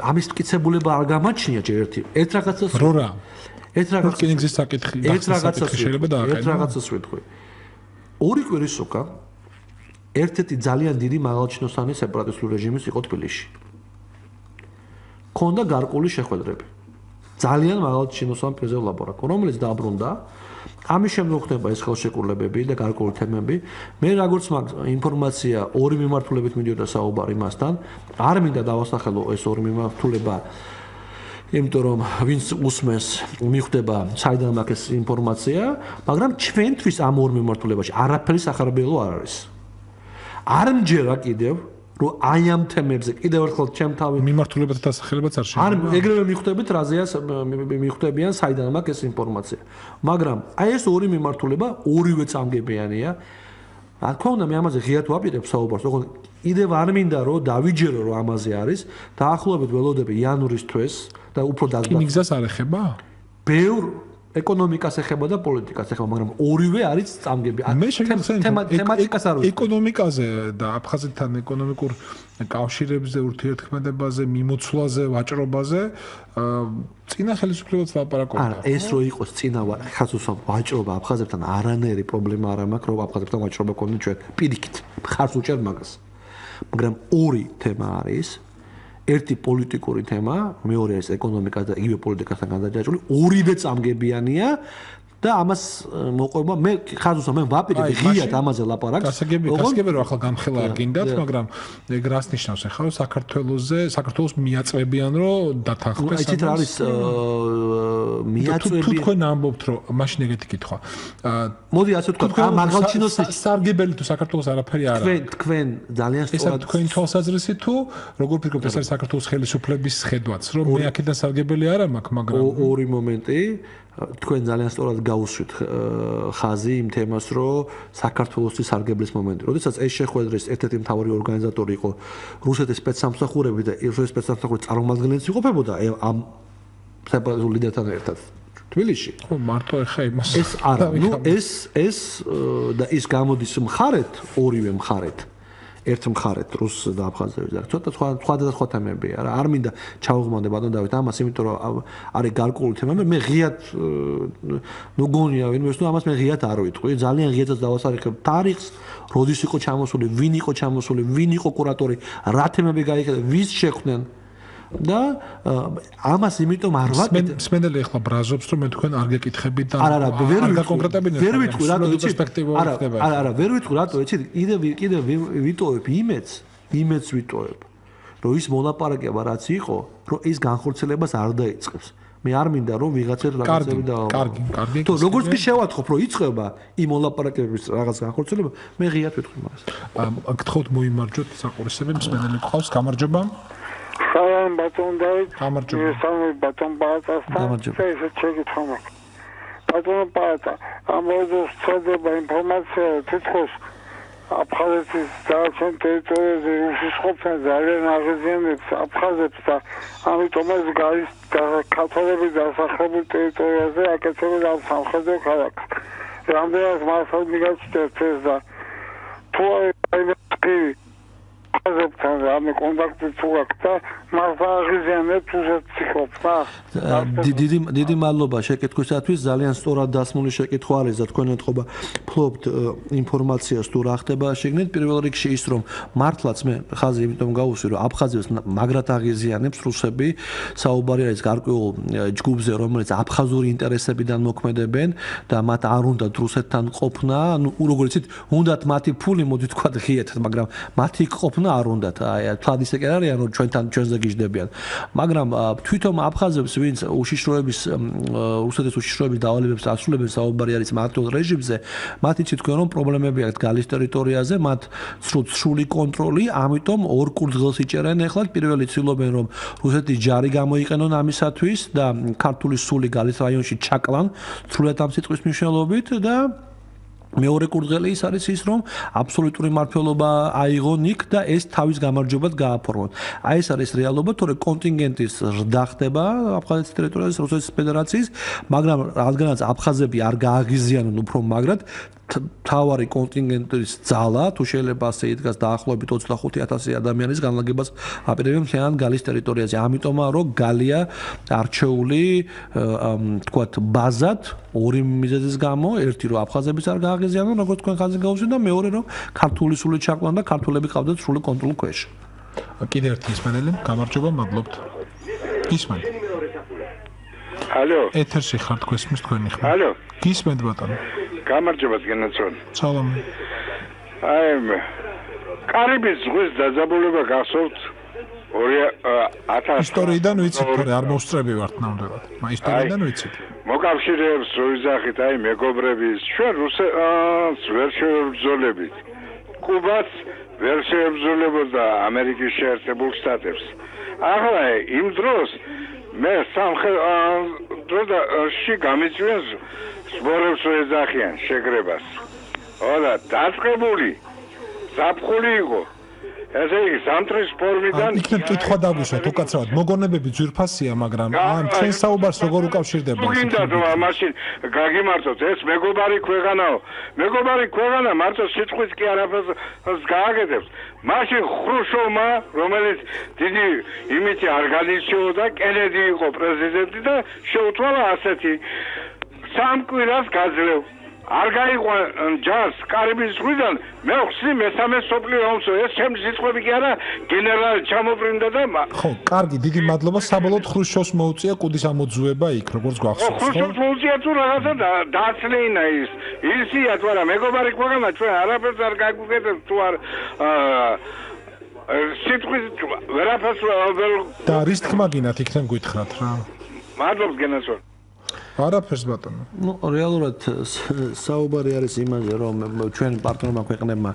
ამის მტკიცებულება არ გამაჩნია ჯერ ერთ რაღაცას. რა? ერთ რაღაცას რკინიგზის საკითხი შეიძლება დააყენო. ერთ რაღაცას ვეთქვი. ორი კვირის უკან ერთ-ერთი ძალიან დიდი მაღალჩინოსანი სეპარატისტული რეჟიმის იყო თბილისში. ქონდა გარკვეული შეხვედრები. ძალიან მაღალჩინოსან პირზე ლაპარაკო, რომელიც დაბრუნდა. ამის შემდეგ ხდება ეს ხელშეკრულებები და გარკვეული თემები. მე როგორც მაგ ინფორმაცია ორი მიმართულებით მიდიოდა საუბარი მასთან. არ მინდა დავასახელო ეს ორი მიმართულება, იმიტომ რომ ვინც უსმენს მიხვდება საიდან მაქვს ინფორმაცია, მაგრამ ჩვენთვის ამ ორ მიმართულებაში არაფერი სახარბიელო არ არის. არ მჯერა კიდევ რომ აი ამ თემებზე კიდევ ერთხელ ჩემ თავი მიმართულებათა დასახელებაც არ არ ეგრევე მიხვდებით რაზეა მიხვდებიან საიდან მაქვს ეს ინფორმაცია. მაგრამ აი ეს ორი მიმართულება ორივე წამგებიანია. რა თქმა უნდა მე ამაზე ღიად ვაპირებ საუბარს, ოღონდ კიდევ არ მინდა რომ დავიჯერო რომ ამაზე არის. დაახლოებით ველოდები იანვრის თვეს და უფრო დაგდა. რკინიგზას არ ეხება? ბევრ ეკონომიკას ეხება და პოლიტიკას ეხება, მაგრამ ორივე არის წამგები. მე თემატიკას არ ვიცი. ეკონომიკაზე და აფხაზეთთან ეკონომიკურ კავშირებზე, ურთიერთქმედებაზე, მიმოცვლაზე, ვაჭრობაზე წინა ხელისუფლებაც ლაპარაკობდა. არა, ეს რო იყოს წინა ხაზოსა ვაჭრობა აფხაზებთან არანაირი პრობლემა არ მაქვს, რომ აფხაზებთან ვაჭრობა გქონდეს ჩვენ. პირიქით, ხარს უჭერ მაგას. მაგრამ ორი თემა არის. ერთი პოლიტიკური თემა, მეორე არის ეკონომიკა და იგივე პოლიტიკასთან გადაჭრილი, ორივე წამგებიანია და ამას მოყვება მე ხაზოსა მე ვაპირებ ღიად ამაზე ლაპარაკს. გასაგები რომ ახლა გამხელა არ გინდათ, მაგრამ ეგ რას ნიშნავს ახლა საქართველოს მიაწვებიან რომ დათანხმდეს. იცით რა არის მიაწვებიან. თუ თქვენ ამბობთ რომ მაშინ ეგეთი კითხვა. მოდი ასე ვთქვა, მაგალჩინოს სარგებელი თუ საქართველოს არაფერი არ არის. თქვენ ძალიან სწორად ეს თქვენი თვალსაზრისით თუ როგორ ფიქრობთ ეს არის საქართველოს ხელისუფლების ხედვაც რომ მე აქედან სარგებელი არ მაქვს, მაგრამ ორი მომენტი თქვენ ძალიან სწორად გაუსვით ხაზი იმ თემას, რომ საქართველოსთვის სარგებლის მომენტი. როდესაც ეს შეხვედრის ერთ-ერთი მთავარი ორგანიზატორი იყო რუსეთის სპეცსამსახურები და რუსეთის სპეცსამსახურების წარმომადგენლიც იყოფებოდა ამ სეპარატულ ლიდერთან ერთად თბილისში. ხო, მარტო ახლა იმას ეს არა, ეს და ის გამოდის მხარეთ, ორივე მხარეთ. ერთ მხარეთ რუს და აფხაზების და ცოტა სხვა თემებია რა. არ მინდა ჩავუღმავდე ბატონ დავით ამას, იმიტომ რომ არის გარკვეული თემა, მე ღიად ნუ გონია ვინმეს ნუ ამას მე ღიად არ ვიტყვი. ძალიან ღიადაც დავასარიხებ თარიღს, როდის იყო ჩამოსული, ვინ იყო ჩამოსული, ვინ იყო კურატორი, რა თემები გაიხედა, ვის შეხვდნენ. და ამას იმიტომ არ ვაკეთებ. სმენელი ახლა ბრაზობს რომ მე თქვენ არ გეკითხებით და არა, ვერ ვიტყვი რატო იცი? არა, ვერ ვიტყვი რატო იცი? კიდე ვიტოვებ იმედს ვიტოვებ. რომ ის მოლაპარაკება რაც იყო, რომ ის განხორციელებას არ დაიწყებს. მე არ მინდა რომ ვიღაცერ რაღაცები და კარგი. თუ როგორც კი შევათხობ რომ იწყება იმ მოლაპარაკებების რაღაც განხორციელება, მე ღიად ვიტყვი მაგას. გთხოვთ მოიმარჯვოთ საყურისები, მსმენელი ყავს, გამარჯობა. Salam baton David. გამარჯობა. Salam baton Batastan. ეს შეგითხო მაქვს. Baton Bata. ამბობს წოდება ინფორმაცია თითქოს აფხაზეთის დაცემ ტერიტორიაზე რუსის ყოფნა ძალიან აღიზიანებს აფხაზებს და ამიტომაც გაის ქართველები დასახლებულ ტერიტორიაზე აკეთებენ ამ სამხედრო ქალაქს. რამდენად მასალ მიგაჩნდეთ ეს და თუ აი აფხაზებთან რამე კონტაქტი თუ აქვს და მას აღიზიანებს უზეთ ფიქრობთ. დიდი მადლობა შეკითხვისათვის, ძალიან სწორად დასმული შეკითხვა არის და თქვენ ეთყობა ფლობთ ინფორმაციას თუ რა ხდება შეგნით. პირველ რიგში ის რომ მართლაც მე ხაზი იმიტომ გავუსვი რომ აფხაზებს მაგრად აღიზიანებს რუსები, საუბარი არის გარკვეულ ჯგუფზე, რომელიც აფხაზური ინტერესებიდან მოქმედებენ და მათ არ უნდათ რუსეთთან ყოფნა, ну როგორც იცით, უნდათ მათი ფული, მოდი თქვა ღიეთად, მაგრამ მათი ყოფნა არ უნდათ. აი თვად ისე კი არ არიან რომ ჩვენზე გიждდებიან. მაგრამ თვითონ აფხაზებს ვინც უშიშროების რუსეთის უშიშროების დავალებებს ასრულებენ, საუბარი არის მართლ რეჟიმზე, მათ იცით თქვენ რომ პრობლემები აქვს გალის ტერიტორიაზე, მათ სრული კონტროლი, ამიტომ ორ კურდღელს იჭერენ ახლა. პირველი ცდილობენ რომ რუსეთის ჯარი გამოიყენონ ამისათვის და ქართული სული გალის რაიონში ჩაკლან სრულად ამ სიტყვის მნიშვნელობით და მეორე კურდღელი ის არის ის რომ აბსოლუტური მართლობა აიღონ იქ და ეს თავის გამარჯვებად გააფორმონ. აი ეს არის რეალობა, თორე კონტინგენტის ზრდა ხდება აფხაზეთის ტერიტორიაზე რუსეთის ფედერაციის, მაგრამ რადგანაც აფხაზები არ გააღიზიანონ უფრო მაგრად თავარი კონტინგენტის ძალა თუ შეიძლება ასე იდგას დაახლოებით 25000 ადამიანის განლაგებას აპირებენ მთლიან გალის ტერიტორიაზე. ამიტომაა რომ გალია არჩეული თქვათ ბაზად ორი მიზეზის გამო, ერთი რომ აფხაზებიც არ გააღიზიანონ, როგორც თქვენ ხაზი გაუსვით და მეორე რომ ქართული სული ჩაკლან და ქართველები ყავდათ სრული კონტროლის ქვეშ. კიდე ერთი მსმენელი, გამარჯობა, მადლობთ. გისმენთ. ალო. ეთერში ხართ ქვესმის თქვენი ხმა. ალო. გისმენთ ბატონო. გამარჯობა გენაცონ. სალამი. აი კარიბის ზღვის დაძაბულება გახსოვთ 2000 ისტორიიდან ვიცით, თორე არ მოსწრები ვართ ნამდვილად. მაგრამ ისტორიიდან ვიცით. მოკავშირეებს რო ვიზახით, აი მეგობრების, ჩვენ რუსეთს ვერ შევებრძოლებით. კუბას ვერ შევებრძოლებოდა ამერიკის შეერთებულ შტატებს. ახლა იმ დროს მე სამხედროში გამიწვიეს სპორებს რო ეძახიან შეგრებას. ოდა დაწყებული ზაფხული იყო. ესე იგი სამტრის ფორმიდან იქნებ კითხვა დაგვისვათ უკაცრავად მოგონებები ძვირფასია მაგრამ ან ჩვენ საუბარს როგორ უკავშირდება გინდა რომ მაშინ გაგიმართოთ ეს მეგობარი ქვეყანა მარტო სიტყვის კი არაფერს გააკეთებს მაშინ ხრუშოვმა რომელიც დიდი იმითი არ განიცდიოდა კენედი იყო პრეზიდენტი და შეუთვალა ასეთი სამ კვირას გაძლევ არ გაიყვა ჯარს კარიბის ზღვიდან მე ხსნი მესამე სოფლიო ომს ეს ჩემი სიტყვები კი არა გენერალი ჩამოფრინდა და ხო კარგი დიდი მადლობა საბოლოოდ ხრუშოვს მოუწია კუდის ამოძუება იქ როგორც გვახსოვს ხო ხრუშოვს მოუწია თუ რაღაცა დააცლეინა ისია თუ არა მეგობარი ქვეყანა ჩვენ არაფერს არ გაგვიგებთ თუ არ სიტყვის ვერაფერს და რის თქმა გინათ იქნებ გითხრათ რა მადლობს გენაცვალ არაფერს ბატონო. Ну, რეალურად საუბარი არის იმაზე, რომ ჩვენი პარტნიორმა ქვეყნებმა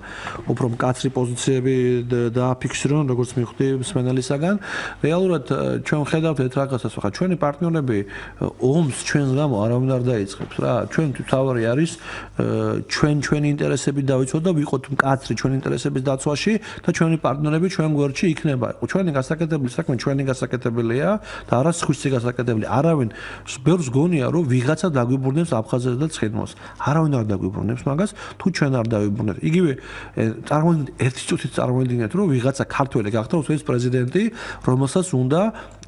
უფრო მკაცრი პოზიციები დააფიქსირონ, როგორც მივხვდი სმენელისაგან. რეალურად ჩვენ ხედავთ ერთ რაღაცას, ხა ჩვენი პარტნიორები ომს ჩვენს გამო არავინ არ დაიწყებს რა. ჩვენ თავარი არის ჩვენი ინტერესები დავიცვათ და ვიყოთ მკაცრი ჩვენი ინტერესების დაცვაში და ჩვენი პარტნიორები ჩვენ გვერდში იქნება. ჩვენი გასაკეთებელი საქმე ჩვენი გასაკეთებელია და არა სხვისი გასაკეთებელი. არავინ ბევრს გონია რომ ვიღაცა დაგვიბრუნებს აფხაზეთს და ცხინვალს. არავინ არ დაგვიბრუნებს მაგას, თუ ჩვენ არ დავიბრუნებთ. იგივე ერთი წუთით წარმოიდგინეთ, რომ ვიღაცა ქართველი გახდა უსვლის პრეზიდენტი, რომელსაც უნდა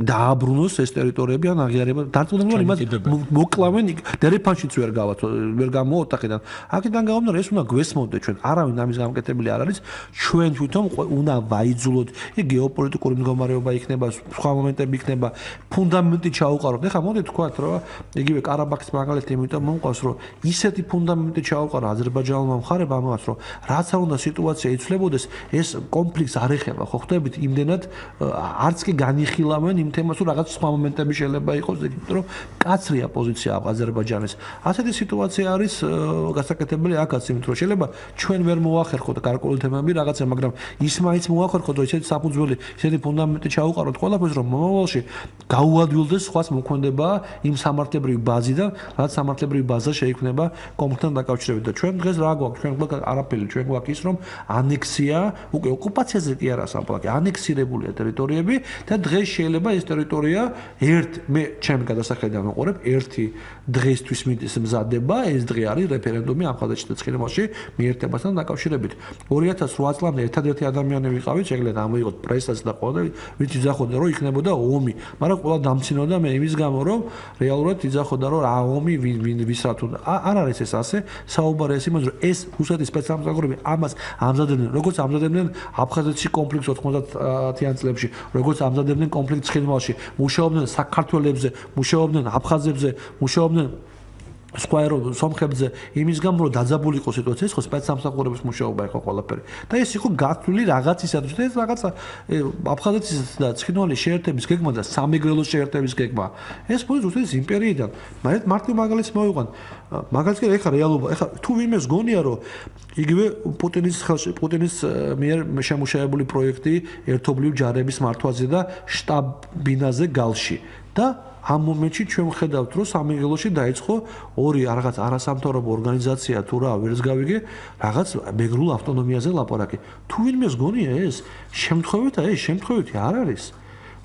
დააბრუნოს ეს ტერიტორიები ან აღიარება. დარწმუნებული ვარ, იმას მოკლავენ დერეფანშიც ვერ გამოვოთ აქედან. აქედან გამომდინარე, ეს უნდა გვესმოდეთ ჩვენ. არავინ ამის გამკეთებელი არ არის. ჩვენ თვითონ უნდა ვაიძულოთ. ეს გეოპოლიტიკური მდგომარეობა იქნება, სხვა მომენტები იქნება, ფუნდამენტი ჩაუყაროთ. ეხლა მოდით თქვათ, რომ იგივე ყარაბაღის მაგალითი იმიტომ მომყავს რომ ისეთი ფუნდამენტი ჩაუყარა აზერბაიჯანულმა მხარებმა ამას რომ რაც არ უნდა სიტუაცია იცვლებოდეს ეს კონფლიქტს არ ეხება ხო ხვდებით იმდენად არც კი განიხილავენ იმ თემას რომ რაღაც სხვა მომენტები შეიძლება იყოს იმიტომ რომ კაცრია პოზიცია აზერბაიჯანის ასეთი სიტუაცია არის გასაკეთებელი აქაც იმიტომ რომ შეიძლება ჩვენ ვერ მოახერხოთ გარკვეული თემები რაღაცა მაგრამ ის მაინც მოახერხოთ რომ ისეთი საფუძველი ისეთი ფუნდამენტი ჩაუყაროთ ყველაფერს რომ მომავალში გაუადვილდეს სხვას მოქმედება იმ სამართლებრივი ბაზიდან, რაც სამართლებრივი ბაზა შეიქმნება კონფლიქტთან დაკავშირებით და ჩვენ დღეს რა გვაქვს? ჩვენ გვაქვს არაფერი, ჩვენ გვაქვს ის რომ ანექსია, უკვე ოკუპაციაზე კი არა სამყარო, ანექსირებულია ტერიტორიები და დღეს შეიძლება ეს ტერიტორია მე ჩემ გადასახედიდან ვიყურებ, ერთი დღესთვის მზადდება, ეს დღე არის რეფერენდუმი აფხაზეთში და ცხინვალში მიერთებასთან დაკავშირებით. 2008 წლამდე ერთადერთი ადამიანი ვიყავით, შეგიძლიათ ამოიღოთ პრესაც და ყველა ვინც იძახოდა რომ იქნებოდა ომი, მაგრამ ყველა დამცინოდა მე იმის გამო რომ რეალურად იძახოდა რომ რა ომი ვის რა თუ არ არის ეს ასე საუბარი ეს იმაზე რომ ეს რუსეთის სპეცსამსახურები ამას ამზადებდნენ როგორც ამზადებდნენ აფხაზეთში კონფლიქტს 90-იან წლებში როგორც ამზადებდნენ კონფლიქტს ცხინვალში მუშაობდნენ საქართველებზე მუშაობდნენ აფხაზებზე მუშაობდნენ სხვა სომხებზე იმის გამო რომ დაძაბული იყო სიტუაცია ეს ხო სპეცსამსახურების მუშაობა იყო ყველაფერი და ეს იყო გათვლილი რაღაცისათვის და ეს რაღაცა აფხაზეთის და ცხინვალის შეერთების გეგმა და სამეგრელოს შეერთების გეგმა ეს მოდის რუსეთის იმპერიიდან მარტივ მაგალითს მოვიყვან მაგალითს კი ეხლა რეალობა ეხლა თუ ვინმეს გონია რომ იგივე პუტინის მიერ შემუშავებული პროექტი ერთობლივ ჯარების მართვაზე და შტაბ-ბინაზე გალში და ამ მომენტში ჩვენ ვხედავთ რომ სამეგრელოში დაიწყო ორი რაღაც არასამთავრობო ორგანიზაცია თუ რა ვერც გავიგე რაღაც მეგრულ ავტონომიაზე ლაპარაკი თუ ვინმეს გონია ეს შემთხვევითი არ არის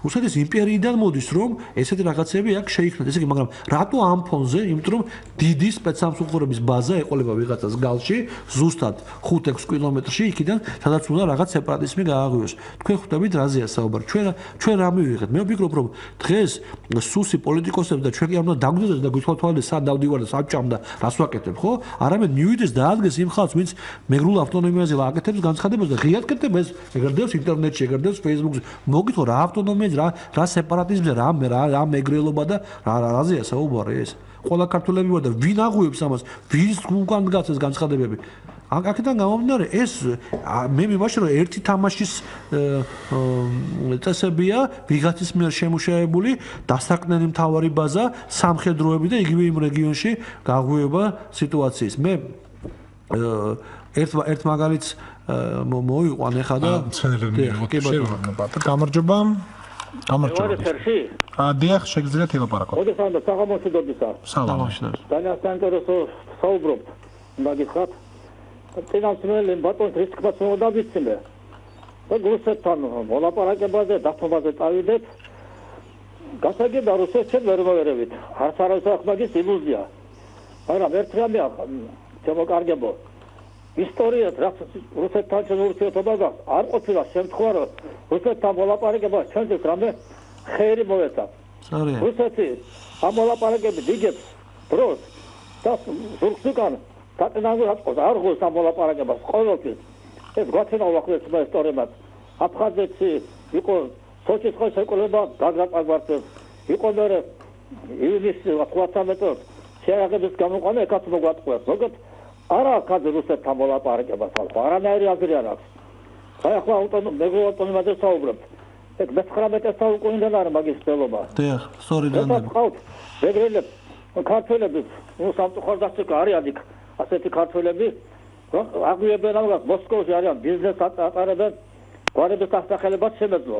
რუსეთის იმპერიიდან მოდის რომ ესეთი რაღაცები აქ შეიქმნეს ესე იგი მაგრამ რატო ამ ფონზე იმიტომ რომ დიდი სპეცსამსახურების ბაზა ეყოლება ვიღაცას გალში ზუსტად 5-6 კილომეტრში იქიდან სადაც უნდა რაღაც სეპარატიზმი გააღვიოს თქვენ ხვდებით რაზეა საუბარი ჩვენ რა მივიღეთ მე ვფიქრობ რომ დღეს სუსი პოლიტიკოსები და ჩვენ კი არ უნდა დაგვიძინოთ და გვითვალთვალეთ სად დავდივარ და სად ჭამდა რას ვაკეთებ ხო არამედ მივიდეს და ადგეს იმ ხალხს ვინც მეგრულ ავტონომიაზე აკეთებს განცხადებას და ღიად კეთდება ეს ეგრდევს ინტერნეტში ეგრდევს ფეისბუქზე მოგითხო რა ავტონომია რა სეპარატიზმზე რა მეგრელობა და რაზეა საუბარი ეს ყველა ქართველები ვარ და ვინ აღვიებს ამას ვის უკან დგას ეს განცხადებები აქედან გამომდინარე ეს მე მიმაშ რომ ერთი თამაშის წესებია ვიღაცის მიერ შემუშავებული დასაყრდენი მთავარი ბაზა სამხედროები და იგივე იმ რეგიონში გაღვიება სიტუაციის მე ერთ მაგალითს მოვიყვან ეხლა და გამარჯობა დიახ შეგიძლიათ ელაპარაკოთ ოდესმე საღამოსუდობისა განასაინტერესო საუბრობთ მაგიხат წინასწრელი ბატონს რისკს მოდავიცინე რუსეთთან მოლაპარაკებაზე დათმობაზე წავიდეთ. გასაგებია რუსეთთან ვერ მოვერევით. არც არის ახმაგის ილუზია. მაგრამ ერთ რამე ჩემო კარგებო. ისტორიას რაც რუსეთთან ურთიერთობა გაქვს, არ ყოფილა შემთხვევა, რომ რუსეთთან მოლაპარაკება ჩვენთვის რამე ხერი მოეცა. რუსეთი ამ მოლაპარაკებით იგებს დროს და ზურგს უკან დაწინაურებას არ ღოს ამ მოლაპარაკებას ყოველთვის. ეს გვაჩვენა ახლა ისტორიებად. აფხაზეთი იყო სოჭის ხოს ეკოლება გაგრატაგვართებს. იყო მერე იუნის 13 შეერაგების გამოყვანა ეკაც მოგვატყვეს. მოგეთ არა აქაც რუსეთთან მოლაპარაკებას ხალხო არანაირი აზრი არ აქვს. აი ახლა ავტონომიაზე საუბრობთ. ეგ 19 საუკუნიდან არის მაგის ცდელობა. დიახ, სწორი დანები. ხავთ ბეგრელებს ქართველები სამწუხაროდ არიან იქ ასეთი ქართველები აღვიებენ ამას მოსკოვში არიან ბიზნეს ატარებენ გვარების დასახელებად შემეძლო.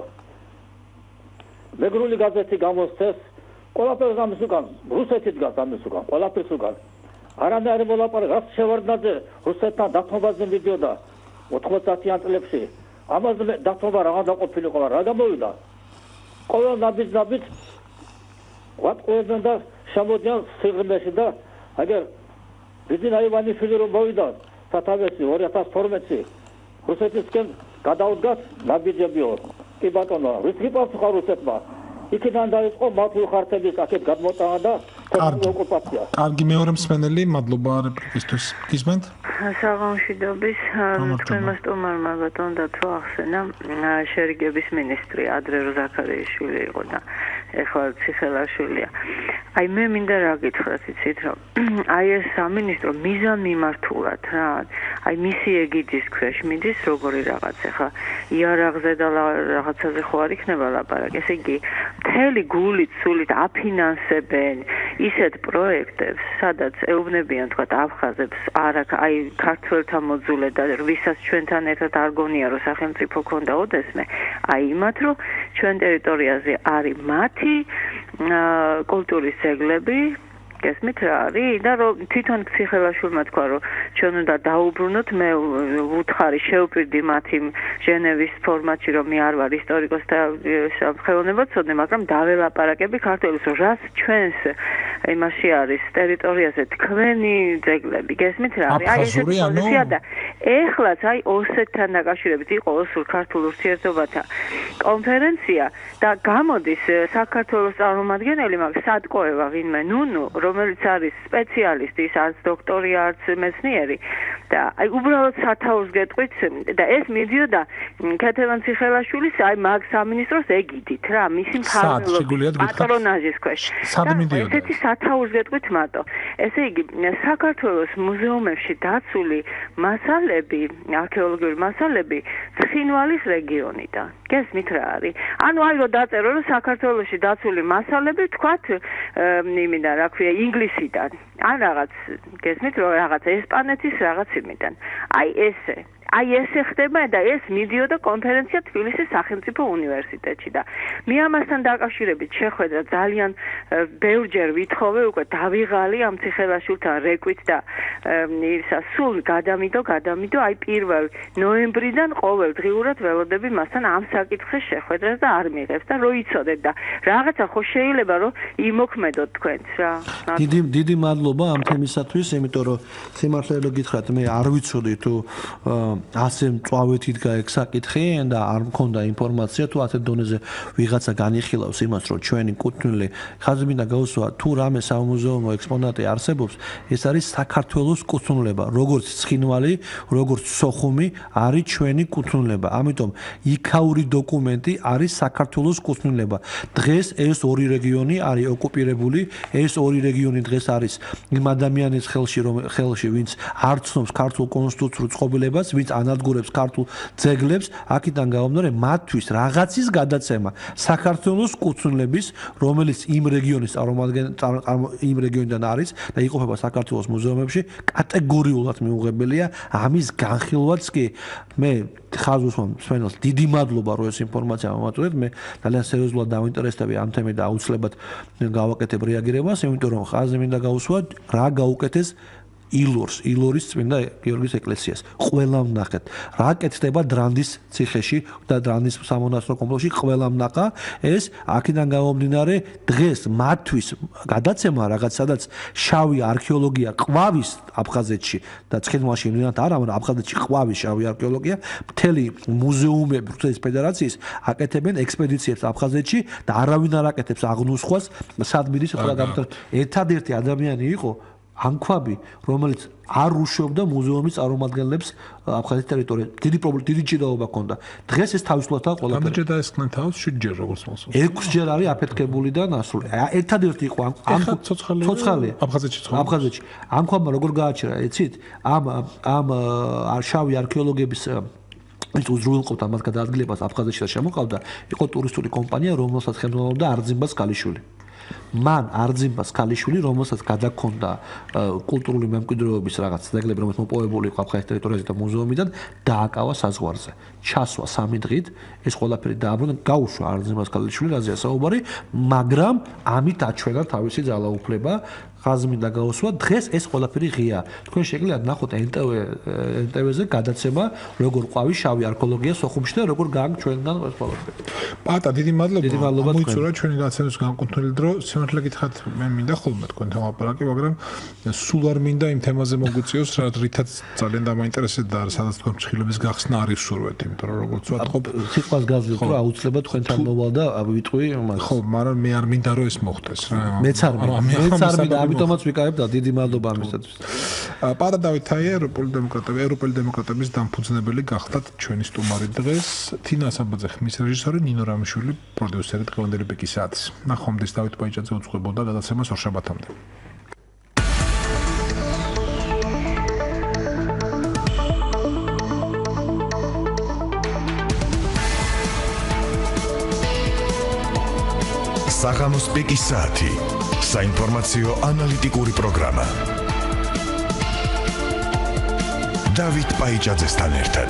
მეგრული გაზეთი გამოსცეს ყველაფერს ამის უკან რუსეთი დგას ამის უკან ყველაფერს უკან არანაირი მოლაპარაკება რაც შევარდნაძე რუსეთთან დათმობაზე მიდიოდა 90-იან წლებში ამაზე დათმობა რა დაყოფილიყო რა გამოვიდა ყველა ნაბიჯ ვატყუებენ და შემოდიან სიღრმეში და აგერ ბიზნა ივანიშვილი რომ მოვიდა სათავეში 2012-ში რუსეთისკენ გადაუდგას ნაბიჯებიო კი ბატონო რუსი პასუხა რუსეთმა იქიდან დაიწყო მათი ხარჯების აქეთ გადმოტანა და ოკუპაცია. კარგი მეორე მსმენელი, მადლობა რეპლიკისთვის. გისმენთ? საღამოშიდობის თქვენმა სტუმარმა ბატონ დათო ახსენა შერიგების მინისტრი ადრე ზაქარიაშვილი იყო და ეხლა ციხელაშვილია. აი მე მინდა რა გითხრათ იცით რომ აი ეს სამინისტრო მიზან მიმართულად რა აი მისი ეგიდის ქვეშ მიდის როგორი რაღაც ეხლა იარაღზე და რაღაცაზე ხო არ იქნება ლაპარაკი ესე იგი მთელი გულით სულით აფინანსებენ ისეთ პროექტებს სადაც ეუბნებიან თქვა აფხაზებს აი ქართველთა მოძულე და ვისაც ჩვენთან ერთად არ გონია რომ სახელმწიფო ქონდა ოდესმე აი იმათ რომ ჩვენ ტერიტორიაზე არის მათი კულტურის ძეგლები გესმით რა არის და რომ თვითონ ციხელაშვილმა თქვა რომ ჩვენ უნდა დაუბრუნოთ მე ვუთხარი შევპირდი მათი ჟენევის ფორმატში რომ მე არ ვარ ისტორიკოსი და ხელოვნებაცოდნე მაგრამ დაველაპარაკები ქართველებს რომ რას ჩვენს იმაში არის ტერიტორიაზე თქვენი ძეგლები გესმით რა არის აი ესეთი პოზიცია და ეხლაც აი ოსეთთან დაკავშირებით იყო ოსურ ქართულ ურთიერთობათა კონფერენცია და გამოდის საქართველოს წარმომადგენელი მაგ სადკოევა ვინმე ნუნუ რომელიც არის სპეციალისტი, ის არც დოქტორი, არც მეცნიერი და აი უბრალოდ სათაურს გეტყვით და ეს მიდიოდა ქეთევან ციხელაშვილის აი მაგ სამინისტროს ეგიდით რა, მისი მფარველობის პატრონაჟის ქვეშ. ესეთი სათაურს გეტყვით მარტო. ესე იგი, საქართველოს მუზეუმებში დაცული მასალები, არქეოლოგიური მასალები ცხინვალის რეგიონიდან. გესმით რა არის? ანუ აი რომ დაწერო რომ საქართველოში დაცული მასალები თქვათ იმიდან რა ქვია ინგლისიდან ან რაღაც გესმით რომ რაღაც ესპანეთის რაღაც იმიდან აი ესე ხდება და ეს მიდიოდა კონფერენცია თბილისის სახელმწიფო უნივერსიტეტში და მე ამასთან დაკავშირებით შეხვედრა ძალიან ბევრჯერ ვითხოვე უკვე დავიღალი ამ ციხელაშვილთან რეკვით და ისა სულ გადამიდო აი 1 ნოემბრიდან ყოველდღიურად ველოდები მასთან ამ საკითხის შეხვედრას და არ მიიღებს და რო იცოდეთ და რაღაცა ხო შეიძლება რომ იმოქმედოთ თქვენც რა დიდი მადლობა ამ თემისათვის იმიტომ რომ სიმართლე რომ გითხრათ მე არ ვიცოდი თუ ასე მწვავედ იდგა ეგ საკითხი და არ მქონდა ინფორმაცია თუ ასეთ დონეზე ვიღაცა განიხილავს იმას რომ ჩვენი კუთვნილი ხაზმინდა გაუსვა თუ რამე სამუზეუმო ექსპონატი არსებობს ეს არის საქართველოს კუთვნილება როგორც ცხინვალი როგორც სოხუმი არის ჩვენი კუთვნილება ამიტომ იქაური დოკუმენტი არის საქართველოს კუთვნილება დღეს ეს ორი რეგიონი არის ოკუპირებული ეს ორი რეგიონი დღეს არის იმ ადამიანის ხელში ვინც არ ცნობს ქართულ კონსტიტუციურ წყობილებას ვინც ანადგურებს ქართულ ძეგლებს აქედან გამომდინარე მათთვის რაღაცის გადაცემა საქართველოს კუთვნილების რომელიც იმ რეგიონიდან არის და იყოფება საქართველოს მუზეუმებში კატეგორიულად მიუღებელია ამის განხილვაც კი მე ხაზს მსმენელს დიდი მადლობა რომ ეს ინფორმაცია მომაწვევთ მე ძალიან სერიოზულად დავინტერესდები ამ თემით და აუცილებლად გავაკეთებ რეაგირებას იმიტომ რომ ხაზი მინდა გაუსვა რა გაუკეთეს ილორის წმინდა გიორგის ეკლესიას. ყველა ვნახეთ. რა კეთდება დრანდის ციხეში და დრანდის სამონასტრო კომპლექსში ყველა ვნახა. ეს აქედან გამომდინარე დღეს მათთვის გადაცემა რაღაც სადაც შავი არქეოლოგია ყვავის აფხაზეთში და ცხინვალში მიდანთ არა, მაგრამ აფხაზეთში ყვავის შავი არქეოლოგია, მთელი მუზეუმები რუსეთის ფედერაციის აკეთებენ ექსპედიციებს აფხაზეთში და არავინ არ აკეთებს აღნუსხვას სადმირის ყველა გამთარ. ერთადერთი ადამიანი იყო ანქვაბი, რომელიც არ უშობდა მუზეუმის წარმომადგენლებს აფხაზეთის ტერიტორიაზე. დიდი ჭიდაობა ჰქონდა. დღეს ეს თავისუფლადაა ყველაფერი. რამდენჯერ დაესხნენ თავს? 7 ჯერ როგორც მოსულს. 6 ჯერ არის აფეთქებული და ნასული. ერთადერთი იყო ამ ცოცხალია. აფხაზეთში. ანქვაბმა როგორ გააჩერა, იცით? ამ შავი არქეოლოგების ის უზრუნველყოფდა მათ გადაადგილებას აფხაზეთში და შემოყავდა, იყო ტურისტული კომპანია, რომელსაც ხელმძღვანელობდა არძიმბას ქალიშვილი. მან არძიმბას ქალიშვილი, რომელსაც გადაქონდა კულტურული მემკვიდრეობის რაღაც ძეგლები, რომელიც მოპოვებული იყო აფხაზეთის ტერიტორიაზე და მუზეუმიდან, დააკავა საზღვარზე. ჩასვა 3 დღით, ეს ყველაფერი დააბრუნა, გაუშვა არძიმბას ქალიშვილი, რაზეა საუბარი, მაგრამ ამით აჩვენა თავისი ძალაუფლება. ხაზმინდა გაუსვა, დღეს ეს ყველაფერი ღია. თქვენ შეგიძლიათ ნახოთ NTV-ზე გადაცემა, როგორ ყვავი შავი არქეოლოგია სოხუმში და როგორ გააქვს ჩვენთან ეს ყველაფერი. პატა, დიდი მადლობა. მოიწურა ჩვენი გადაცემის განკუთვნილი დრო. სიმართლე გითხრათ, მე მინდა ხოლმე თქვენთან ლაპარაკი, მაგრამ სულ არ მინდა იმ თემაზე მოგვიწიოს, რითაც ძალიან დამაინტერესებდა და სადაც თქვენ ფრთხილების გახსნა არ ისურვეთ, იმიტომ რომ როგორც ვთქვათ, სიტყვას გავზრდით, რომ აუცილებლად თქვენთან მოვალ და ვიტყვი მას. ხო, მაგრამ მე არ მინდა რომ ეს მოხდეს რა. მეც არ მინდა, ამიტომაც ვიკავებ და დიდი მადლობა ამისათვის. პატა დავით თაია, ევროპელი დემოკრატების დამფუძნებელი გახდათ ჩვენი სტუმარი დღეს. თინა საბაძე ხმის რეჟისორი, ნინო რამიშვილი პროდიუსერი დღევანდელი პიკის საათის. ნახვამდის დავით ბაიჭაძე უძღვებოდა გადაცემას ორშაბათამდე. საღამოს პიკის საათი. საინფორმაციო ანალიტიკური პროგრამა. დავით ბაიჭაძესთან ერთად.